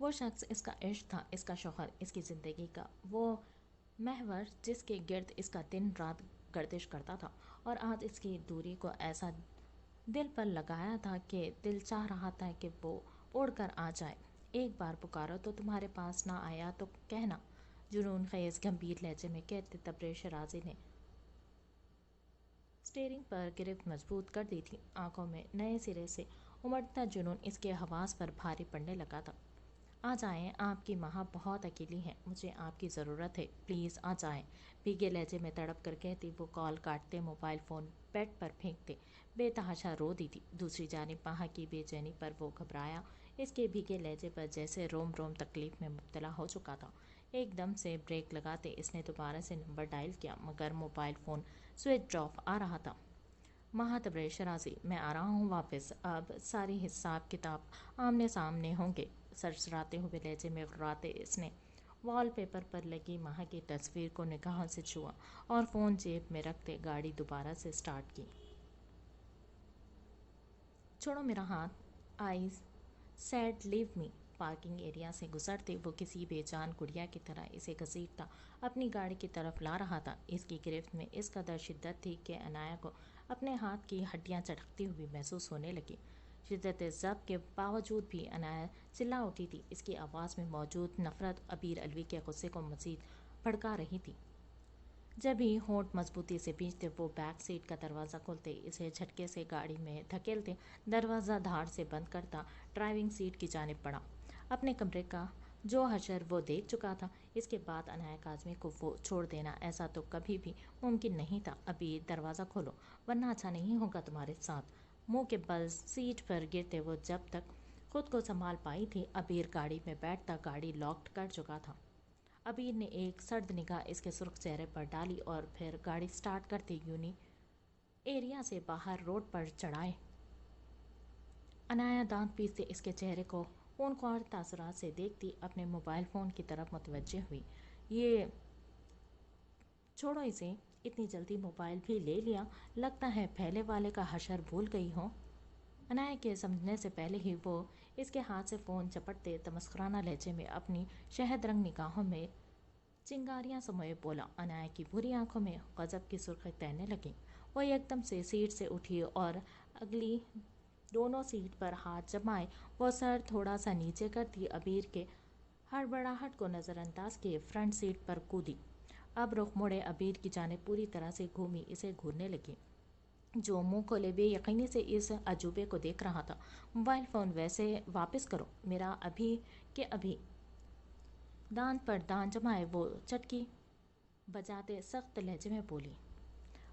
وہ شخص اس کا عشق تھا، اس کا شوہر، اس کی زندگی کا وہ محور جس کے گرد اس کا دن رات گردش کرتا تھا، اور آج اس کی دوری کو ایسا دل پر لگایا تھا کہ دل چاہ رہا تھا کہ وہ اڑ کر آ جائے۔ ایک بار پکارو تو تمہارے پاس نہ آیا تو کہنا، جنون خیز گمبھیر لہجے میں کہتے تبریز شرازی نے اسٹیئرنگ پر گرفت مضبوط کر دی تھی۔ آنکھوں میں نئے سرے سے امڑتا جنون اس کے حواس پر بھاری پڑنے لگا تھا۔ آ جائیں، آپ کی ماں بہت اکیلی ہیں، مجھے آپ کی ضرورت ہے، پلیز آ جائیں، بھیگے لہجے میں تڑپ کر کہتی وہ کال کاٹتے، موبائل فون بیڈ پر پھینکتے بے تحاشا رو دی تھی۔ دوسری جانب ماں کی بے چینی پر وہ گھبرایا، اس کے بھیگے لہجے پر جیسے روم روم تکلیف میں مبتلا ہو چکا تھا۔ ایک دم سے بریک لگاتے اس نے دوبارہ سے نمبر ڈائل کیا، مگر موبائل فون سوئچ آف آ رہا تھا۔ ماں تبریز شرازی، میں آ رہا ہوں واپس، اب ساری حساب کتاب آمنے سامنے ہوں گے۔ سرسراتے ہوئے لہجے میں غراتے اس نے وال پیپر پر لگی ماں کی تصویر کو نگاہوں سے چھوا اور فون جیب میں رکھتے گاڑی دوبارہ سے سٹارٹ کی۔ چھوڑو میرا ہاتھ، I said leave me. Parking area سے گزرتے وہ کسی بے جان گڑیا کی طرح اسے گھسیٹتا اپنی گاڑی کی طرف لا رہا تھا۔ اس کی گرفت میں اس قدر شدت تھی کہ عنایا کو اپنے ہاتھ کی ہڈیاں چٹکتی ہوئی محسوس ہونے لگی۔ شدت ضبط کے باوجود بھی عنایا چلا اٹھی تھی۔ اس کی آواز میں موجود نفرت ابیر الوی کے غصے کو مزید بھڑکا رہی تھی۔ جب ہی ہونٹ مضبوطی سے بھینچتے وہ بیک سیٹ کا دروازہ کھولتے اسے جھٹکے سے گاڑی میں دھکیلتے دروازہ دھاڑ سے بند کرتا ڈرائیونگ سیٹ کی جانب بڑھا۔ اپنے کمرے کا جو حشر وہ دیکھ چکا تھا، اس کے بعد عنایا کاظمی کو وہ چھوڑ دینا ایسا تو کبھی بھی ممکن نہیں تھا۔ ابھی دروازہ کھولو ورنہ اچھا نہیں ہوگا تمہارے ساتھ۔ منہ کے بل سیٹ پر گرتے وہ جب تک خود کو سنبھال پائی تھی، ابیر گاڑی میں بیٹھتا گاڑی لاک کر چکا تھا۔ ابیر نے ایک سرد نگاہ اس کے سرخ چہرے پر ڈالی اور پھر گاڑی سٹارٹ کرتے یونی ایریا سے باہر روڈ پر چڑھائے۔ عنایا دانت پیستے اس کے چہرے کو خونخوار تاثرات سے دیکھتی اپنے موبائل فون کی طرف متوجہ ہوئی۔ یہ چھوڑو اسے، اتنی جلدی موبائل بھی لے لیا، لگتا ہے پہلے والے کا حشر بھول گئی ہو۔ عنایا کے سمجھنے سے پہلے ہی وہ اس کے ہاتھ سے فون چپٹتے تمسخرانہ لہجے میں اپنی شہد رنگ نگاہوں میں چنگاریاں سموئے بولا۔ عنایا کی بھوری آنکھوں میں غضب کی سرخی تیرنے لگیں۔ وہ ایک دم سے سیٹ سے اٹھی اور اگلی دونوں سیٹ پر ہاتھ جمائے وہ سر تھوڑا سا نیچے کرتی ابیر کے ہڑبڑاہٹ کو نظر انداز کیے فرنٹ سیٹ پر کودی۔ اب رخ موڑے ابیر کی جانب پوری طرح سے گھومی اسے گھورنے لگی، جو منہ کھولے بے یقینی سے اس عجوبے کو دیکھ رہا تھا۔ موبائل فون ویسے واپس کرو میرا، ابھی کہ ابھی۔ دانت پر دانت جمائے وہ چٹکی بجاتے سخت لہجے میں بولی۔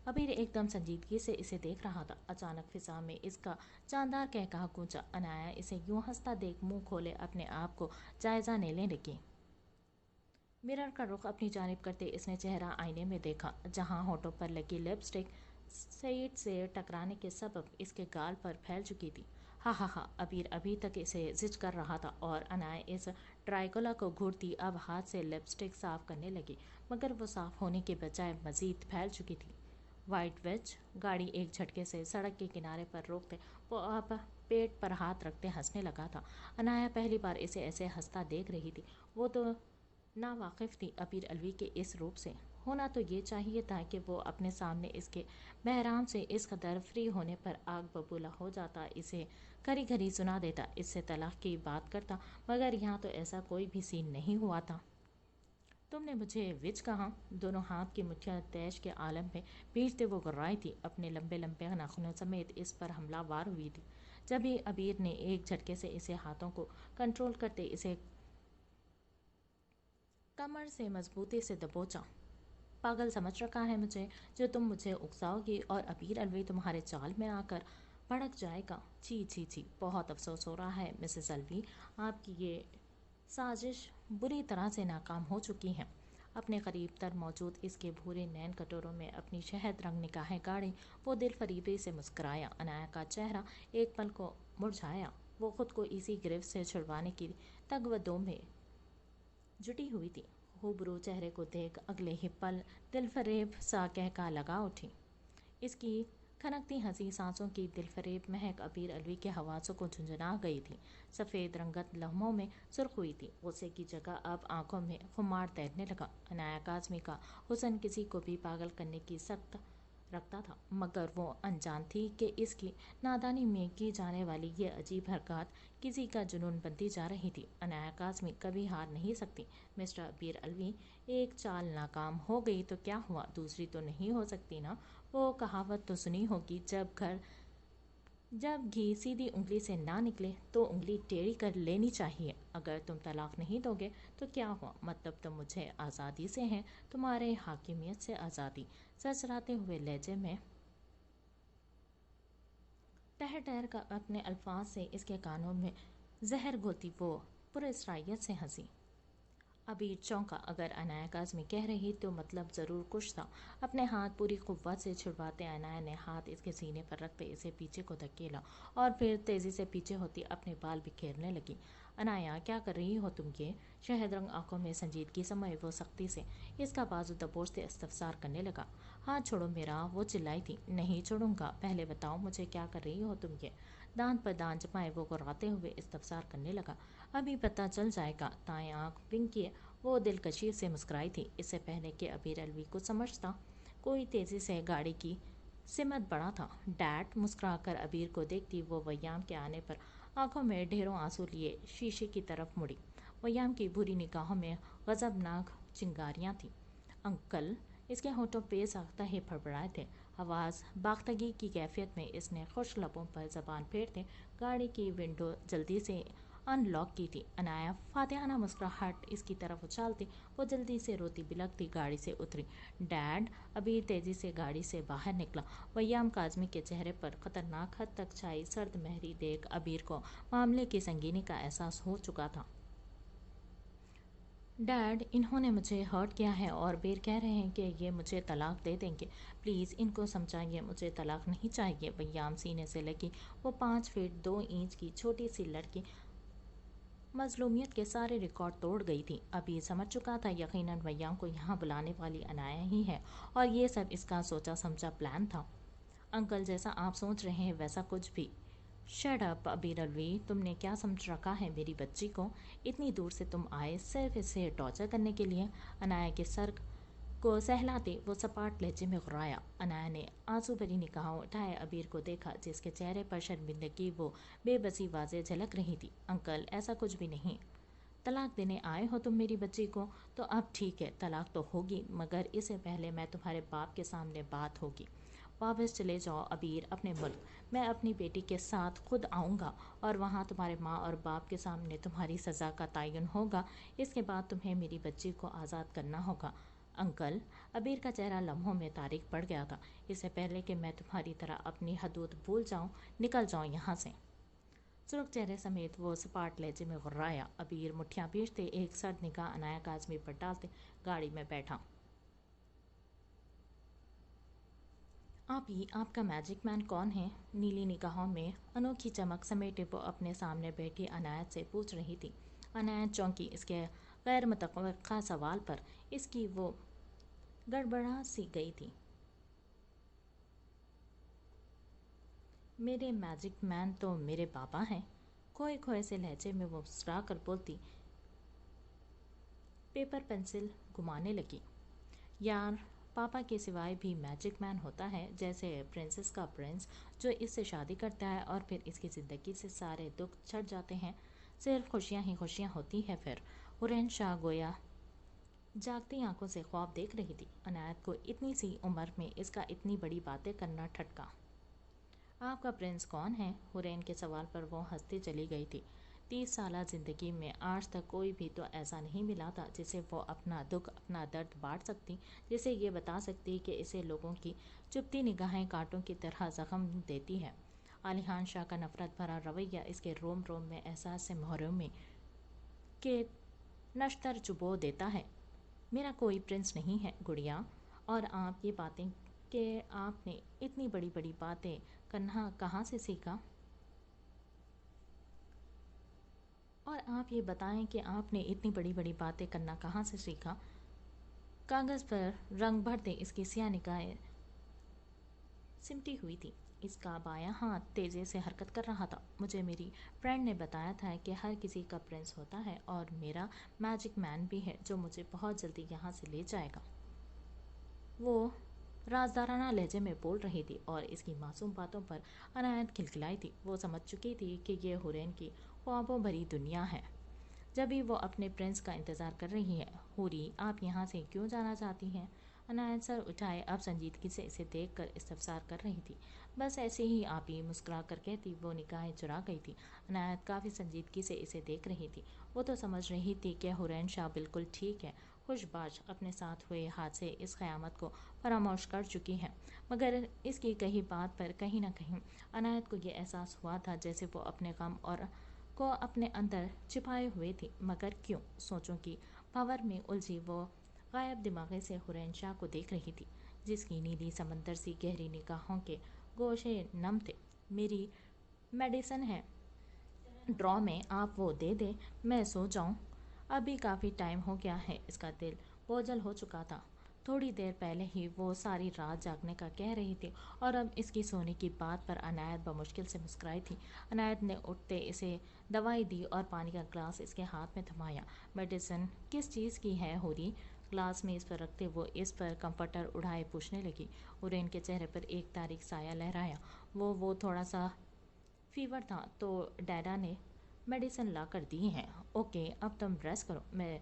ابیر ایک دم سنجیدگی سے اسے دیکھ رہا تھا۔ اچانک فضا میں اس کا جاندار کہکہا گونجا۔ عنایا اسے یوں ہنستا دیکھ منہ کھولے اپنے آپ کو جائزہ لینے لگی۔ مرر کا رخ اپنی جانب کرتے اس نے چہرہ آئینے میں دیکھا، جہاں ہونٹوں پر لگی لپسٹک سیٹ سے ٹکرانے کے سبب اس کے گال پر پھیل چکی تھی۔ ہا ہا ہا۔ ابیر ابھی تک اسے زج کر رہا تھا اور عنایا اس ڈرائیکولا کو گھورتی اب ہاتھ سے لپسٹک صاف کرنے لگی، مگر وہ صاف ہونے کے بجائے مزید پھیل چکی تھی۔ وائٹ وچ گاڑی ایک جھٹکے سے سڑک کے کنارے پر روکتے وہ اب پیٹ پر ہاتھ رکھتے ہنسنے لگا تھا۔ عنایا پہلی بار اسے ایسے ہنستا دیکھ رہی تھی۔ وہ تو ناواقف تھی ابیر الوی کے اس روپ سے۔ ہونا تو یہ چاہیے تھا کہ وہ اپنے سامنے اس کے بحرام سے اس قدر فری ہونے پر آگ ببولا ہو جاتا، اسے گھری گھری سنا دیتا، اس سے طلاق کی بات کرتا، مگر یہاں تو ایسا کوئی بھی سین نہیں ہوا تھا۔ تم نے مجھے وچ کہا؟ دونوں ہاتھ کی مٹھیاں تیش کے عالم میں بھیجتے وہ گرائی تھی، اپنے لمبے لمبے ناخنوں سمیت اس پر حملہ وار ہوئی تھی۔ جب ہی ابیر نے ایک جھٹکے سے اسے ہاتھوں کو کنٹرول کرتے اسے کمر سے مضبوطی سے دبوچا۔ پاگل سمجھ رکھا ہے مجھے، جو تم مجھے اکساؤ گی اور ابیر الوی تمہارے چال میں آ کر بھڑک جائے گا۔ چھی چھی چھی، بہت افسوس ہو رہا ہے مسز الوی، آپ کی یہ سازش بری طرح سے ناکام ہو چکی ہے۔ اپنے قریب تر موجود اس کے بھورے نین کٹوروں میں اپنی شہد رنگ نگاہیں گاڑی وہ دل فریبی سے مسکرایا۔ عنایا کا چہرہ ایک پل کو مرجھایا، وہ خود کو اسی گرفت سے چھڑوانے کی تگ و دو میں جٹی ہوئی تھی۔ روبرو چہرے کو دیکھ اگلے ہی پل دل فریب سا کہکہا لگا اٹھی۔ اس کی کھنکتی ہنسی سانسوں کی دلفریب مہک ابیر الوی کے حواسوں کو جھنجھنا گئی تھی۔ سفید رنگت لمحوں میں سرخ ہوئی تھی، غصے کی جگہ اب آنکھوں میں خمار تیرنے لگا۔ عنایہ کاظمی کا حسن کسی کو بھی پاگل کرنے کی سخت رکھتا تھا، مگر وہ انجان تھی کہ اس کی نادانی میں کی جانے والی یہ عجیب حرکات کسی کا جنون بنتی جا رہی تھی۔ عنایہ کاظمی کبھی ہار نہیں سکتی۔ مسٹر ابیر الوی، ایک چال ناکام ہو گئی تو کیا ہوا، دوسری تو نہیں ہو سکتی نا۔ وہ کہاوت تو سنی ہوگی، جب گھی سیدھی انگلی سے نہ نکلے تو انگلی ٹیڑھی کر لینی چاہیے۔ اگر تم طلاق نہیں دو گے تو کیا ہوا، مطلب تم مجھے آزادی سے ہیں، تمہارے حاکمیت سے آزادی۔ سرسراتے ہوئے لہجے میں ٹہر ٹہر کر اپنے الفاظ سے اس کے کانوں میں زہر گھولتی وہ پراسرائیت سے ہنسی۔ ابیر چونکا، اگر عنایہ کاظمی کہہ رہی تو مطلب ضرور کچھ تھا۔ اپنے ہاتھ پوری قوت سے چھڑواتے عنایہ نے ہاتھ اس کے سینے پر رکھتے اسے پیچھے کو دھکیلا اور پھر تیزی سے پیچھے ہوتی اپنے بال بکھیرنے لگی۔ عنایہ، کیا کر رہی ہو تم یہ؟ شہد رنگ آنکھوں میں سنجیدگی سمائے وہ سختی سے اس کا بازو دبوچتے استفسار کرنے لگا۔ ہاتھ چھوڑو میرا، وہ چلائی تھی۔ نہیں چھوڑوں گا، پہلے بتاؤ مجھے کیا کر رہی ہو تم یہ؟ دانت پر دانت جمائے وہ گراتے ہوئے استفسار کرنے لگا۔ ابھی پتہ چل جائے گا۔ دائیں آنکھ بلنک کیے وہ دلکشی سے مسکرائی تھی۔ اس سے پہلے کہ ابیر الوی کو سمجھتا کوئی تیزی سے گاڑی کی سمت بڑھا تھا۔ ڈیڈ، مسکرا کر ابیر کو دیکھتی وہ ویام کے آنے پر آنکھوں میں ڈھیروں آنسو لیے شیشے کی طرف مڑی۔ ویام کی بھوری نگاہوں میں غضبناک چنگاریاں تھیں۔ انکل، اس کے ہونٹوں پہ ساختہ ہی پھڑپڑائے تھے۔ حواس باختگی کی کیفیت میں اس نے خشک لبوں پر زبان پھیرتے گاڑی کی ونڈو جلدی سے ان لاک کی تھی۔ عنایہ فاتحانہ مسکراہٹ اس کی طرف اچھالتی وہ جلدی سے روتی بلکتی گاڑی سے اتری۔ ڈیڈ، ابیر تیزی سے گاڑی سے باہر نکلا۔ ویام کاظمی کے چہرے پر خطرناک حد تک چھائی سرد مہری دیکھ ابیر کو معاملے کی سنگینی کا احساس ہو چکا تھا۔ ڈیڈ، انہوں نے مجھے ہرٹ کیا ہے اور بیر کہہ رہے ہیں کہ یہ مجھے طلاق دے دیں گے۔ پلیز ان کو سمجھائیے مجھے طلاق نہیں چاہیے۔ ویام سینے سے لگی وہ 5 فٹ 2 انچ کی چھوٹی سی لڑکی مظلومیت کے سارے ریکارڈ توڑ گئی تھی۔ ابیر سمجھ چکا تھا یقیناً ویام کو یہاں بلانے والی عنایہ ہی ہے اور یہ سب اس کا سوچا سمجھا پلان تھا۔ انکل، جیسا آپ سوچ رہے ہیں ویسا کچھ بھی۔ شٹ اپ ابیر الوی، تم نے کیا سمجھ رکھا ہے میری بچی کو؟ اتنی دور سے تم آئے صرف اسے ٹارچر کرنے کے لیے؟ عنایہ کے سر کو سہلاتے وہ سپاٹ لہجے میں غرایا۔ عنایہ نے آنسو بھری نگاہوں اٹھائے ابیر کو دیکھا جس کے چہرے پر شرمندگی و بے بسی واضح جھلک رہی تھی۔ انکل، ایسا کچھ بھی نہیں۔ طلاق دینے آئے ہو تم میری بچی کو؟ تو اب ٹھیک ہے، طلاق تو ہوگی، مگر اس سے پہلے میں تمہارے باپ کے سامنے بات ہوگی۔ واپس چلے جاؤ ابیر اپنے ملک، میں اپنی بیٹی کے ساتھ خود آؤں گا اور وہاں تمہارے ماں اور باپ کے سامنے تمہاری سزا کا تعین ہوگا۔ اس کے بعد تمہیں میری بچی کو آزاد کرنا ہوگا۔ انکل، ابیر کا چہرہ لمحوں میں تاریک پڑ گیا تھا۔ اس سے پہلے کہ میں تمہاری طرح اپنی حدود بھول جاؤں، نکل جاؤ یہاں سے۔ سرخ چہرے سمیت وہ سپاٹ لہجے میں غرایا۔ ابیر مٹھیاں بھیجتے ایک سرد نگاہ عنایہ کاظمی پر ڈالتے گاڑی میں بیٹھا۔ آپ کا میجک مین کون ہے؟ نیلی نگاہوں میں انوکھی چمک سمیٹے وہ اپنے سامنے بیٹھی عنایت سے پوچھ رہی تھی۔ عنایت چونکی اس کے غیر متوقع سوال پر۔ اس کی وہ گڑبڑا سی گئی تھی۔ میرے میجک مین تو میرے پاپا ہیں، کھوئے کھوئے سے لہجے میں وہ مسکرا کر بولتی پیپر پنسل گھمانے لگی۔ یار، پاپا کے سوائے بھی میجک مین ہوتا ہے، جیسے پرنسس کا پرنس جو اس سے شادی کرتا ہے اور پھر اس کی زندگی سے سارے دکھ چھٹ جاتے ہیں، صرف خوشیاں ہی خوشیاں ہوتی ہیں پھر۔ حرین شاہ گویا جاگتی آنکھوں سے خواب دیکھ رہی تھی۔ عنایت کو اتنی سی عمر میں اس کا اتنی بڑی باتیں کرنا ٹھٹکا۔ آپ کا پرنس کون ہے؟ حرین کے سوال پر وہ ہنستی چلی گئی تھی۔ 30 سالہ زندگی میں آج تک کوئی بھی تو ایسا نہیں ملا تھا جسے وہ اپنا دکھ اپنا درد بانٹ سکتی، جسے یہ بتا سکتی کہ اسے لوگوں کی چبھتی نگاہیں کانٹوں کی طرح زخم دیتی ہے۔ علی خان شاہ کا نفرت بھرا رویہ اس کے روم روم میں احساس سے محرومی کے نشتر چبو دیتا ہے۔ میرا کوئی پرنس نہیں ہے گڑیا، اور آپ یہ باتیں کہ آپ نے اتنی بڑی بڑی باتیں کرنا کہاں سے سیکھا؟ اور آپ یہ بتائیں کہ آپ نے اتنی بڑی بڑی باتیں کرنا کہاں سے سیکھا؟ کاغذ پر رنگ بھرتے اس کی سیاہ نگاہیں سمٹی ہوئی تھی۔ اس کا بایاں ہاتھ تیزی سے حرکت کر رہا تھا۔ مجھے میری فرینڈ نے بتایا تھا کہ ہر کسی کا پرنس ہوتا ہے اور میرا میجک مین بھی ہے جو مجھے بہت جلدی یہاں سے لے جائے گا۔ وہ رازدارانہ لہجے میں بول رہی تھی اور اس کی معصوم باتوں پر عنایت کھلکھلائی تھی۔ وہ سمجھ چکی تھی کہ یہ حورین کی خوابوں بھری دنیا ہے، جبھی وہ اپنے پرنس کا انتظار کر رہی ہے۔ حوری، آپ یہاں سے کیوں جانا چاہتی ہیں؟ عنایت سر اٹھائے اب سنجیدگی سے اسے دیکھ کر استفسار کر رہی تھی۔ بس ایسے ہی آپ ہی، مسکرا کر کہتی۔ وہ نگاہیں چرا گئی تھی۔ عنایت کافی سنجیدگی سے اسے دیکھ رہی تھی۔ وہ تو سمجھ رہی تھی کہ حورین شاہ بالکل ٹھیک ہے، خوش باش اپنے ساتھ ہوئے حادثے اس قیامت کو فراموش کر چکی ہیں، مگر اس کی کہی بات پر کہیں نہ کہیں عنایت کو یہ احساس ہوا تھا جیسے وہ اپنے غم اور کو اپنے اندر چھپائے ہوئے تھی۔ مگر کیوں؟ سوچوں کی بھنور میں الجھی وہ غائب دماغے سے حورین شاہ کو دیکھ رہی تھی، جس کی نیلی سمندر سی گہری نگاہوں کے گوشے نم تھے۔ میری میڈیسن ہے ڈرا میں، آپ وہ دے دیں، میں سو جاؤں۔ ابھی کافی ٹائم ہو گیا ہے۔ اس کا دل بوجھل ہو چکا تھا۔ تھوڑی دیر پہلے ہی وہ ساری رات جاگنے کا کہہ رہی تھی اور اب اس کی سونے کی بات پر عنایت بمشکل سے مسکرائی تھی۔ عنایت نے اٹھتے اسے دوائی دی اور پانی کا گلاس اس کے ہاتھ میں تھمایا۔ میڈیسن کس چیز کی ہے حوری؟ گلاس میز پر رکھتے وہ اس پر کمفرٹر اڑائے پوچھنے لگی۔ حورین کے چہرے پر ایک تاریک سایہ لہرایا۔ وہ تھوڑا سا فیور تھا تو ڈیڈا نے میڈیسن لا کر دی ہیں۔ اوکے، اب تم ریسٹ کرو، میں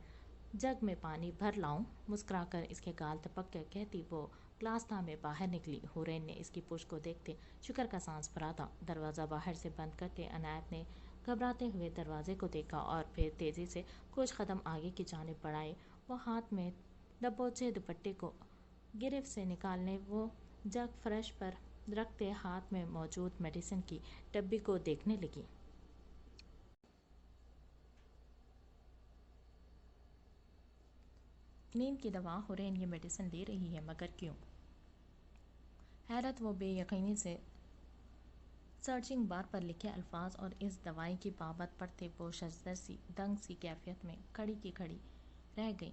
جگ میں پانی بھر لاؤں؟ مسکرا کر اس کے گال ٹپک کر کہتی وہ گلاس تھامے باہر نکلی۔ حورین نے اس کی پشت کو دیکھتے شکر کا سانس بھرا تھا۔ دروازہ باہر سے بند کرتے عنایت نے گھبراتے ہوئے دروازے کو دیکھا اور پھر تیزی سے کچھ قدم آگے کی جانب بڑھائے۔ وہ ہاتھ میں دبوچے دوپٹے کو گرفت سے نکالنے وہ جگ فرش پر رکھتے ہاتھ میں موجود میڈیسن کی ڈبی کو دیکھنے لگی۔ نیند کی دوا؟ حورین یہ میڈیسن لے رہی ہے مگر کیوں؟ حیرت و بے یقینی سے سرچنگ بار پر لکھے الفاظ اور اس دوائی کی بابت پڑھتے وہ ششدر سی دنگ سی کیفیت میں کھڑی کی کھڑی رہ گئی۔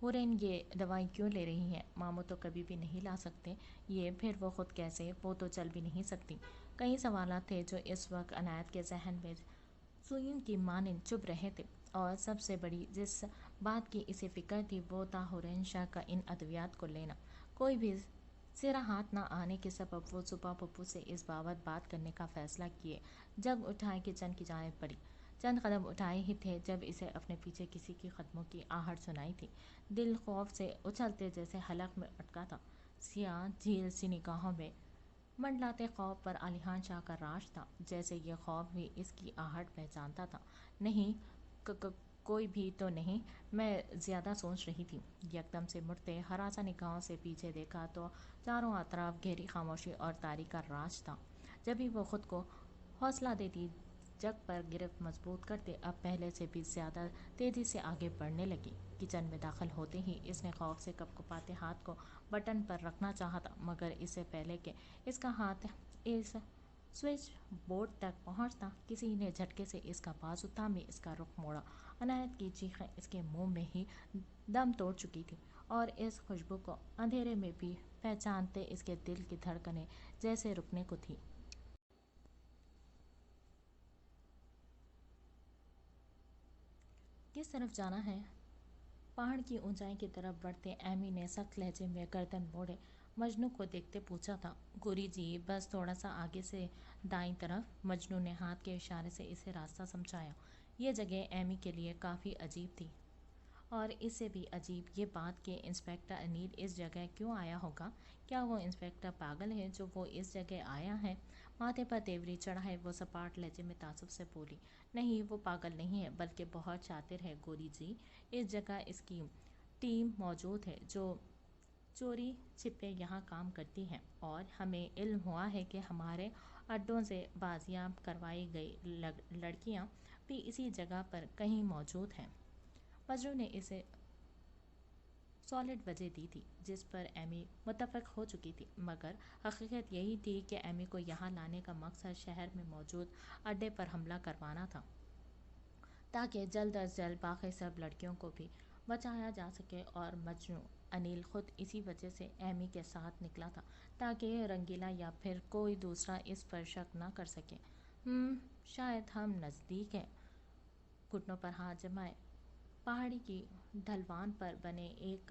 حورین یہ دوائی کیوں لے رہی ہیں؟ ماموں تو کبھی بھی نہیں لا سکتے یہ، پھر وہ خود کیسے؟ وہ تو چل بھی نہیں سکتی۔ کئی سوالات تھے جو اس وقت عنایت کے ذہن میں سوئیوں کی مانند چبھ رہے تھے، اور سب سے بڑی جس بات کی اسے فکر تھی وہ تھا حورین شاہ کا ان ادویات کو لینا۔ کوئی بھی سرا ہاتھ نہ آنے کے سبب وہ صبح پھپھو سے اس بابت بات کرنے کا فیصلہ کیے۔ جگ اٹھائے کچن کی جانب بڑھی۔ چند قدم اٹھائے ہی تھے جب اسے اپنے پیچھے کسی کی قدموں کی آہٹ سنائی تھی۔ دل خوف سے اچھلتے جیسے حلق میں اٹکا تھا۔ سیاہ جھیل سی نگاہوں میں منڈلاتے خوف پر عالیحان شاہ کا راج تھا، جیسے یہ خوف بھی اس کی آہٹ پہچانتا تھا۔ نہیں، کوئی بھی تو نہیں، میں زیادہ سوچ رہی تھی۔ یکدم سے مڑتے ہراساں نگاہوں سے پیچھے دیکھا تو چاروں اطراف گہری خاموشی اور تاریکی کا راج تھا۔ جبھی وہ خود کو حوصلہ دیتی جگ پر گرفت مضبوط کرتے اب پہلے سے بھی زیادہ تیزی سے آگے بڑھنے لگی۔ کچن میں داخل ہوتے ہی اس نے خوف سے کپکپاتے ہاتھ کو بٹن پر رکھنا چاہا تھا، مگر اس سے پہلے کہ اس کا ہاتھ اس سوئچ بورڈ تک پہنچتا کسی نے جھٹکے سے اس کا بازو تھامے اس کا رخ موڑا۔ عنایت کی چیخیں اس کے منہ میں ہی دم توڑ چکی تھی اور اس خوشبو کو اندھیرے میں بھی پہچانتے اس کے دل کی دھڑکنیں جیسے رکنے کو تھی۔ کس طرف جانا ہے؟ پہاڑ کی اونچائی کی طرف بڑھتے ایمی نے سخت لہجے میں گردن موڑے مجنوں کو دیکھتے پوچھا تھا۔ گوری جی، بس تھوڑا سا آگے سے دائیں طرف۔ مجنوں نے ہاتھ کے اشارے سے اسے راستہ سمجھایا۔ یہ جگہ ایمی کے لیے کافی عجیب تھی، اور اس سے بھی عجیب یہ بات کہ انسپکٹر انیل اس جگہ کیوں آیا ہوگا۔ کیا وہ انسپکٹر پاگل ہے جو وہ اس جگہ آیا ہے؟ ماتھے پر تیوری چڑھائے وہ سپاٹ لہجے میں تعصب سے بولی۔ نہیں، وہ پاگل نہیں ہے، بلکہ بہت شاطر ہے گوری جی۔ اس جگہ اس کی ٹیم موجود ہے جو چوری چھپے یہاں کام کرتی ہے، اور ہمیں علم ہوا ہے کہ ہمارے اڈوں سے بازیاب کروائی گئی لڑکیاں بھی اسی جگہ پر کہیں موجود ہیں۔ مجنوں نے اسے سالڈ وجہ دی تھی جس پر ایمی متفق ہو چکی تھی، مگر حقیقت یہی تھی کہ ایمی کو یہاں لانے کا مقصد شہر میں موجود اڈے پر حملہ کروانا تھا، تاکہ جلد از جلد باقی سب لڑکیوں کو بھی بچایا جا سکے اور مجنوں انیل خود اسی وجہ سے ایمی کے ساتھ نکلا تھا تاکہ رنگیلا یا پھر کوئی دوسرا اس پر شک نہ کر سکے۔ شاید ہم نزدیک ہیں۔ گھٹنوں پر ہاتھ جمائے پہاڑی کی ڈھلوان پر بنے ایک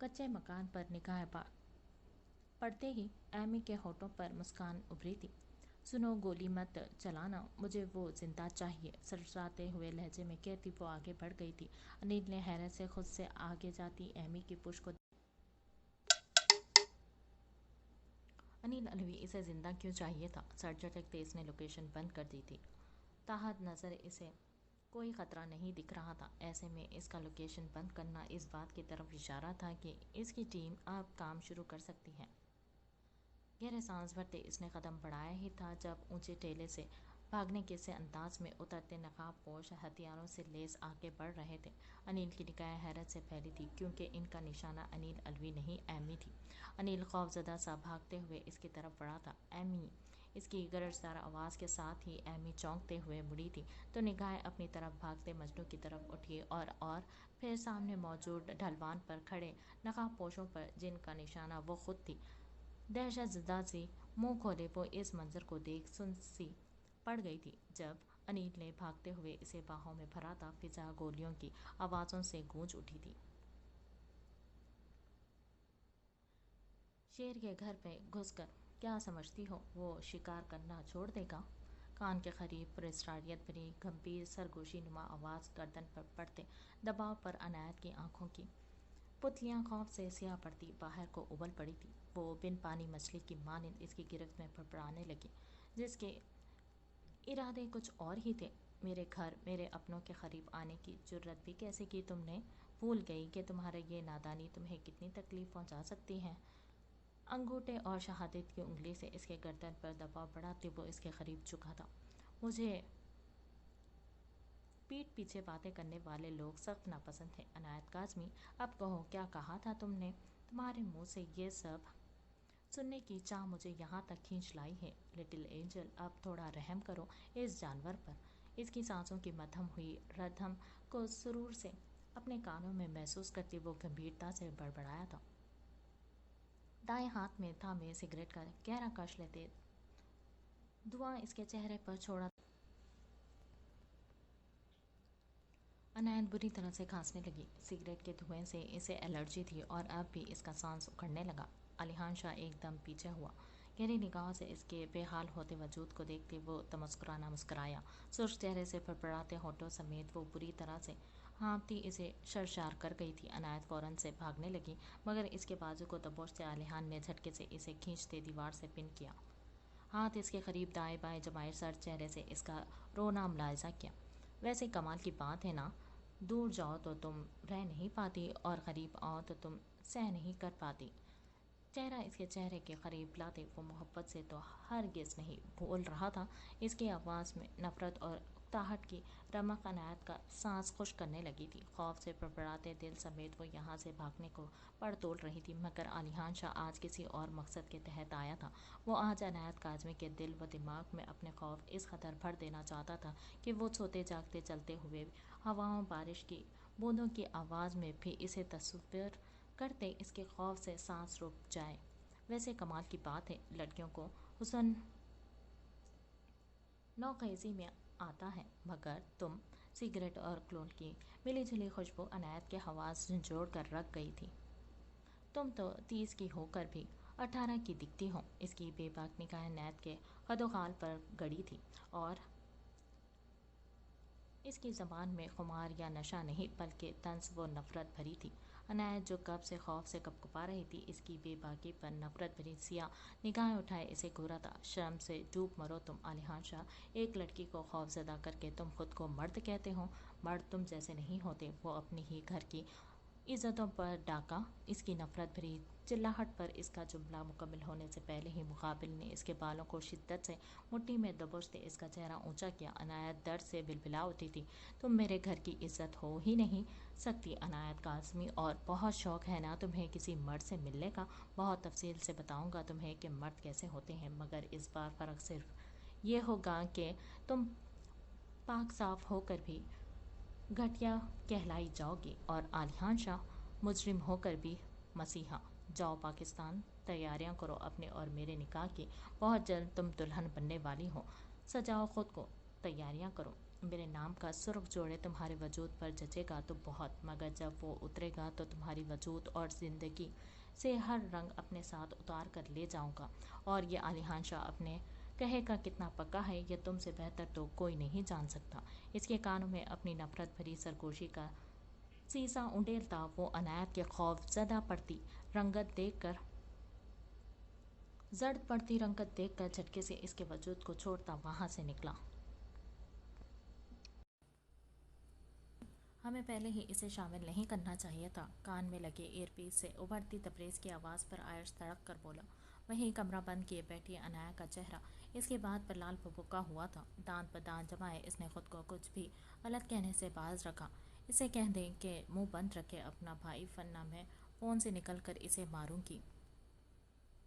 کچے مکان پر نگاہ پڑتے ہی ایمی کے ہونٹوں پر مسکان ابھری تھی۔ سنو، گولی مت چلانا، مجھے وہ زندہ چاہیے، سرسراتے ہوئے لہجے میں کہتی وہ آگے بڑھ گئی تھی۔ انیل نے حیرت سے خود سے آگے جاتی ایمی کی پشت کو انیل الوی اسے زندہ کیوں چاہیے تھا؟ سر جھٹکتے اس نے لوکیشن بند کر دی تھی۔ تحت نظر اسے کوئی خطرہ نہیں دکھ رہا تھا، ایسے میں اس کا لوکیشن بند کرنا اس بات کی طرف اشارہ تھا کہ اس کی ٹیم اب کام شروع کر سکتی ہے۔ گہرے سانس بھرتے اس نے قدم بڑھایا ہی تھا جب اونچے ٹیلے سے بھاگنے کے سے انداز میں اترتے نقاب پوش ہتھیاروں سے لیس آگے بڑھ رہے تھے۔ انیل کی نگاہیں حیرت سے پھیلی تھی کیونکہ ان کا نشانہ انیل الوی نہیں ایمی تھی۔ انیل خوفزدہ سا بھاگتے ہوئے اس کی طرف بڑھا تھا۔ ایمی! اس کی گرجدار آواز کے ساتھ ہی ایمی چونکتے ہوئے مڑی تھی تو نگاہیں اپنی طرف بھاگتے مجنوں کی طرف اٹھی اور پھر سامنے موجود ڈھلوان پر کھڑے نقاب پوشوں پر جن کا نشانہ وہ خود تھی۔ دہشت زدہ سی منہ کھولے وہ اس منظر کو دیکھ سن سی پڑ گئی تھی۔ جب انیل نے بھاگتے ہوئے اسے باہوں میں بھرا تھا، فضا گولیوں کی آوازوں سے گونج اٹھی تھی۔ شیر کے گھر میں گھس کر کیا سمجھتی ہو وہ شکار کرنا چھوڑ دے گا؟ کان کے قریب پراسراریت بھری گمبھیر سرگوشی نما آواز گردن پر پڑتے دباؤ پر عنایت کی آنکھوں کی پتلیاں خوف سے سیاہ پڑتی باہر کو ابل پڑی تھی۔ وہ بن پانی مچھلی کی مانند اس کی گرفت میں پھڑپڑانے لگی، جس کے ارادے کچھ اور ہی تھے۔ میرے گھر، میرے اپنوں کے قریب آنے کی جرت بھی کیسے کی تم نے؟ بھول گئی کہ تمہاری یہ نادانی تمہیں کتنی تکلیف پہنچا سکتی ہے؟ انگوٹھے اور شہادت کی انگلی سے اس کے گردن پر دباؤ بڑھاتے وہ اس کے قریب جھکا تھا۔ مجھے پیٹھ پیچھے باتیں کرنے والے لوگ سخت ناپسند ہیں۔ عنایت کاظمی، اب کہو کیا کہا تھا تم نے؟ تمہارے منہ سے یہ سب سننے کی چاہ مجھے یہاں تک کھینچ لائی ہے۔ لٹل اینجل، اب تھوڑا رحم کرو اس جانور پر۔ اس کی سانسوں کی مدھم ہوئی ردھم کو سرور سے اپنے کانوں میں محسوس کرتی وہ گمبھیرتا سے بڑبڑایا تھا۔ دائیں ہاتھ میں تھامے سگریٹ کا گہرا کش لیتے دھواں اس کے چہرے پر چھوڑا۔ عنایت بری طرح سے کھانسنے لگی۔ سگریٹ کے دھوئیں سے اسے الرجی تھی اور اب بھی اس کا سانس اکھڑنے لگا۔ علیحان شاہ ایک دم پیچھے ہوا۔ گہری نگاہوں سے اس کے بے حال ہوتے وجود کو دیکھتے وہ تمسکرانہ مسکرایا۔ سرخ چہرے سے پھڑپڑاتے ہونٹوں سمیت وہ بری طرح سے ہانپتی اسے شرشار کر گئی تھی۔ عنایت فوراً سے بھاگنے لگی مگر اس کے بازو کو دبوچ سے علیحان نے جھٹکے سے اسے کھینچتے دیوار سے پن کیا۔ ہاتھ اس کے قریب دائیں بائیں جمائے سرد چہرے سے اس کا رونا ملاحظہ کیا۔ ویسے کمال کی بات ہے نا، دور جاؤ تو تم رہ نہیں پاتی اور قریب آؤ تو تم سہ نہیں کر پاتی۔ چہرہ اس کے چہرے کے قریب لاتے وہ محبت سے تو ہرگز نہیں بول رہا تھا۔ اس کی آواز میں نفرت اور اکتاہٹ کی رمق عنایت کا سانس خشک کرنے لگی تھی۔ خوف سے پھڑپڑاتے دل سمیت وہ یہاں سے بھاگنے کو پڑ تول رہی تھی مگر علیحان شاہ آج کسی اور مقصد کے تحت آیا تھا۔ وہ آج عنایت کاظمی کے دل و دماغ میں اپنے خوف اس قدر بھر دینا چاہتا تھا کہ وہ سوتے جاگتے چلتے ہوئے ہواؤں، بارش کی بوندوں کی آواز میں بھی اسے تصور کرتے اس کے خوف سے سانس رک جائے۔ ویسے کمال کی بات ہے، لڑکیوں کو حسن نوخیزی میں آتا ہے مگر تم۔ سگریٹ اور کلون کی ملی جلی خوشبو عنایت کے حواس جھنجھوڑ کر رکھ گئی تھی۔ تم تو 30 کی ہو کر بھی 18 کی دکھتی ہو۔ اس کی بے باک نگاہیں عنایت کے قد و خال پر گڑی تھی اور اس کی زبان میں خمار یا نشہ نہیں بلکہ طنز و نفرت بھری تھی۔ عنایت جو کب سے خوف سے کپکپا رہی تھی، اس کی بے باکی پر نفرت بھری سیاہ نگاہیں اٹھائے اسے گھورا تھا۔ شرم سے ڈوب مرو تم علیحان شاہ، ایک لڑکی کو خوفزدہ کر کے تم خود کو مرد کہتے ہو؟ مرد تم جیسے نہیں ہوتے۔ وہ اپنی ہی گھر کی عزتوں پر ڈاکا۔ اس کی نفرت بھری چلاہٹ پر اس کا جملہ مکمل ہونے سے پہلے ہی مقابل نے اس کے بالوں کو شدت سے مٹھی میں دبوچتے اس کا چہرہ اونچا کیا۔ عنایت درد سے بلبلا اٹھی تھی۔ تم میرے گھر کی عزت ہو ہی نہیں سکتی عنایت کاظمی، اور بہت شوق ہے نا تمہیں کسی مرد سے ملنے کا؟ بہت تفصیل سے بتاؤں گا تمہیں کہ مرد کیسے ہوتے ہیں، مگر اس بار فرق صرف یہ ہوگا کہ تم پاک صاف ہو کر بھی گھٹیا کہلائی جاؤ گی اور علیحان شاہ مجرم ہو کر بھی مسیحا، جاؤ پاکستان، تیاریاں کرو اپنے اور میرے نکاح کی، بہت جلد تم دلہن بننے والی ہو، سجاؤ خود کو، تیاریاں کرو، میرے نام کا سرخ جوڑے تمہارے وجود پر جچے گا تو بہت، مگر جب وہ اترے گا تو تمہاری وجود اور زندگی سے ہر رنگ اپنے ساتھ اتار کر لے جاؤں گا۔ اور یہ علی خان شاہ اپنے کہے کا کتنا پکا ہے یہ تم سے بہتر تو کوئی نہیں جان سکتا۔ اس کے کانوں میں اپنی نفرت بھری سرگوشی کا سیسا انڈیلتا وہ عنایت کے خوف زدہ پڑتی رنگت دیکھ کر جھٹکے سے اس کے وجود کو چھوڑتا وہاں سے نکلا۔ ہمیں پہلے ہی اسے شامل نہیں کرنا چاہیے تھا۔ کان میں لگے ایئر پیس سے ابھرتی تبریز کی آواز پر عائش تڑک کر بولا۔ وہیں کمرہ بند کیے بیٹھی عنایا کا چہرہ اس کی بات پر لال بھبکا ہوا تھا۔ دانت پر دانت جمائے اس نے خود کو کچھ بھی غلط کہنے سے باز رکھا۔ اسے کہہ دیں کہ منہ بند رکھے اپنا بھائی، ورنہ میں فون سے نکل کر اسے ماروں گی۔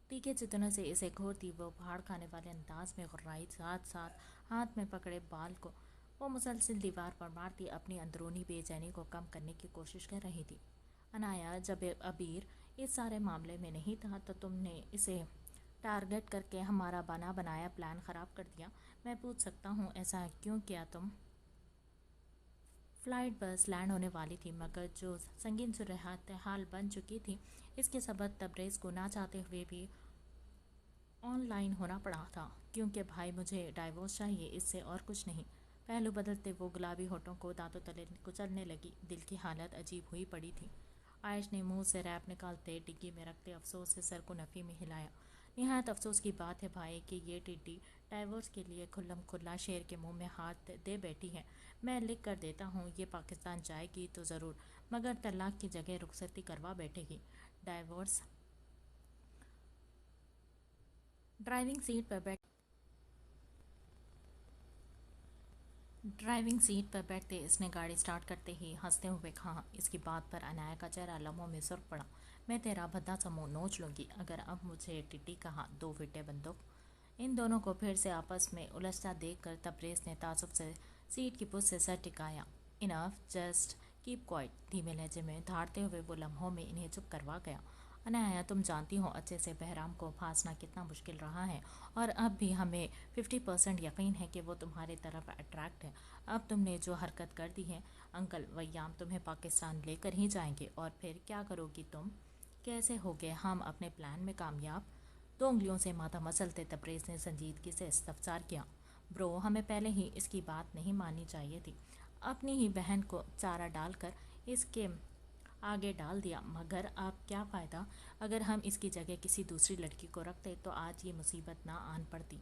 تیکھے چتنوں سے اسے گھورتی وہ پہاڑ کھانے والے انداز میں غرائی، ساتھ ساتھ ہاتھ میں پکڑے بال کو وہ مسلسل دیوار پر مارتی اپنی اندرونی بے چینی کو کم کرنے کی کوشش کر رہی تھی۔ عنایا، جب عبیر اس سارے معاملے میں نہیں تھا تو تم نے اسے ٹارگٹ کر کے ہمارا بنا بنایا پلان خراب کر دیا۔ میں پوچھ سکتا ہوں ایسا کیوں کیا تم؟ فلائٹ بس لینڈ ہونے والی تھی، مگر جو سنگین صورتحال بن چکی تھی اس کے سبب تبریز کو نہ چاہتے ہوئے بھی آن لائن ہونا پڑا تھا، کیونکہ بھائی مجھے ڈائیورس چاہیے، اس سے اور کچھ نہیں۔ پہلو بدلتے وہ گلابی ہونٹوں کو دانتوں تلے کچلنے لگی۔ دل کی حالت عجیب ہوئی پڑی تھی۔ عائش نے منہ سے ریپ نکالتے ڈگی میں رکھتے افسوس سے سر کو نفی میں ہلایا۔ نہایت افسوس کی بات ہے بھائی کہ یہ ٹڈی ڈائیورس کے لیے کھلم کھلا شیر کے منہ میں ہاتھ دے بیٹھی ہے۔ میں لکھ کر دیتا ہوں، یہ پاکستان جائے گی تو ضرور، مگر طلاق کی جگہ رخصتی کروا بیٹھے گی۔ ڈرائیونگ سیٹ پر بیٹھتے اس نے گاڑی سٹارٹ کرتے ہی ہنستے ہوئے کہا۔ اس کی بات پر عنایا کا چہرہ لمحوں میں سرخ پڑا۔ میں تیرا بھدا سا منہ نوچ لوں گی اگر اب مجھے ٹڈی کہا۔ دو فٹے بندوق۔ ان دونوں کو پھر سے آپس میں الجھتا دیکھ کر تبریز نے تعصب سے سیٹ کی پشت سے سر ٹکایا۔ انف، جسٹ کیپ کوائٹ، دھیمے لہجے میں دھاڑتے ہوئے وہ لمحوں میں انہیں چپ کروا گیا۔ عنایا، تم جانتی ہو اچھے سے بہرام کو پھانسنا کتنا مشکل رہا ہے، اور اب بھی ہمیں 50% یقین ہے کہ وہ تمہاری طرف اٹریکٹ ہے۔ اب تم نے جو حرکت کر دی ہے، انکل ویام تمہیں پاکستان لے کر ہی جائیں گے، اور پھر کیا کرو گی تم؟ کیسے ہوگے ہم اپنے پلان میں کامیاب؟ دو انگلیوں سے ماتھا مسلتے تبریز نے سنجیدگی سے استفسار کیا۔ برو، ہمیں پہلے ہی اس کی بات نہیں ماننی چاہیے تھی۔ اپنی ہی بہن کو چارہ ڈال کر اس کے آگے ڈال دیا، مگر اب کیا فائدہ؟ اگر ہم اس کی جگہ کسی دوسری لڑکی کو رکھتے تو آج یہ مصیبت نہ آن پڑتی۔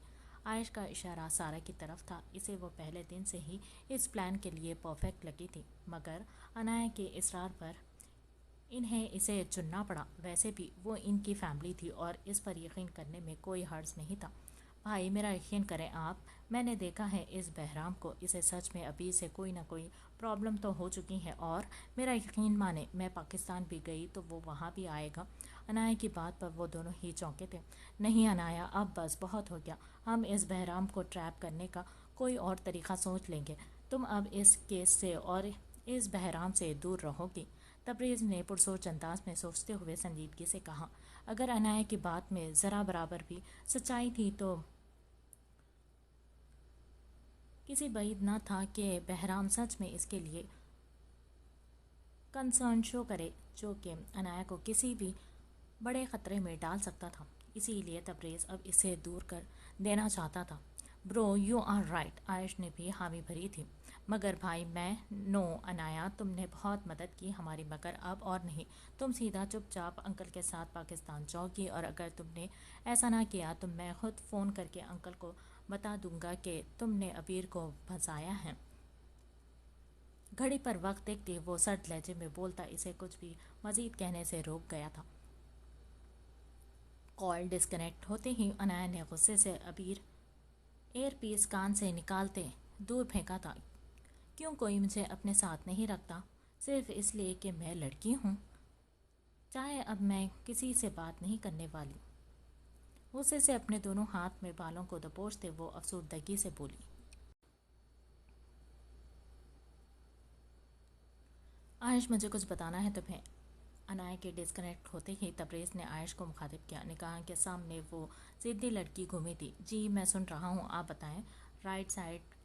عائش کا اشارہ سارہ کی طرف تھا۔ اسے وہ پہلے دن سے ہی اس پلان کے لیے پرفیکٹ لگی تھی، مگر عنایا کے اصرار پر انہیں اسے چننا پڑا۔ ویسے بھی وہ ان کی فیملی تھی اور اس پر یقین کرنے میں کوئی حرج نہیں تھا۔ بھائی میرا یقین کریں آپ، میں نے دیکھا ہے اس بہرام کو، اسے سچ میں ابھی سے کوئی نہ کوئی پرابلم تو ہو چکی ہے، اور میرا یقین مانیں میں پاکستان بھی گئی تو وہ وہاں بھی آئے گا۔ عنایا کی بات پر وہ دونوں ہی چونکے تھے۔ نہیں عنایا، اب بس بہت ہو گیا، ہم اس بہرام کو ٹریپ کرنے کا کوئی اور طریقہ سوچ لیں گے۔ تم اب اس کیس سے اور اس بہرام سے دور رہو گی۔ تبریز نے پرسوچ انداز میں سوچتے ہوئے سنجیدگی سے کہا۔ اگر عنایا کی بات میں ذرا برابر بھی سچائی تھی تو کسی بعید نہ تھا کہ بہرام سچ میں اس کے لیے کنسرن شو کرے، جو کہ عنایا کو کسی بھی بڑے خطرے میں ڈال سکتا تھا۔ اسی لیے تبریز اب اسے دور کر دینا چاہتا تھا۔ برو، یو آر رائٹ، عائش نے بھی حامی بھری تھی۔ مگر بھائی میں نو عنایا، تم نے بہت مدد کی ہماری، مگر اب اور نہیں۔ تم سیدھا چپ چاپ انکل کے ساتھ پاکستان جاؤ گی، اور اگر تم نے ایسا نہ کیا تو میں خود فون کر کے انکل کو بتا دوں گا کہ تم نے عبیر کو پھنسایا ہے۔ گھڑی پر وقت دیکھتے وہ سرد لہجے میں بولتا اسے کچھ بھی مزید کہنے سے روک گیا تھا۔ کال ڈسکنیکٹ ہوتے ہی عنایا نے غصے سے عبیر ایئر پیس کان سے نکالتے دور پھینکا تھا۔ کیوں کوئی مجھے اپنے ساتھ نہیں رکھتا؟ صرف اس لیے کہ میں لڑکی ہوں؟ چاہے اب میں کسی سے بات نہیں کرنے والی۔ غصے سے اپنے دونوں ہاتھ میں بالوں کو دبوچتے وہ افسردگی سے بولی۔ عائش، مجھے کچھ بتانا ہے تمہیں۔ انایا کے ڈسکنیکٹ ہوتے ہی تبریز نے عائش کو مخاطب کیا، نکاح کے سامنے وہ ضدی لڑکی گھومی تھی۔ جی میں سن رہا ہوں، آپ بتائیں۔ رائٹ سائڈ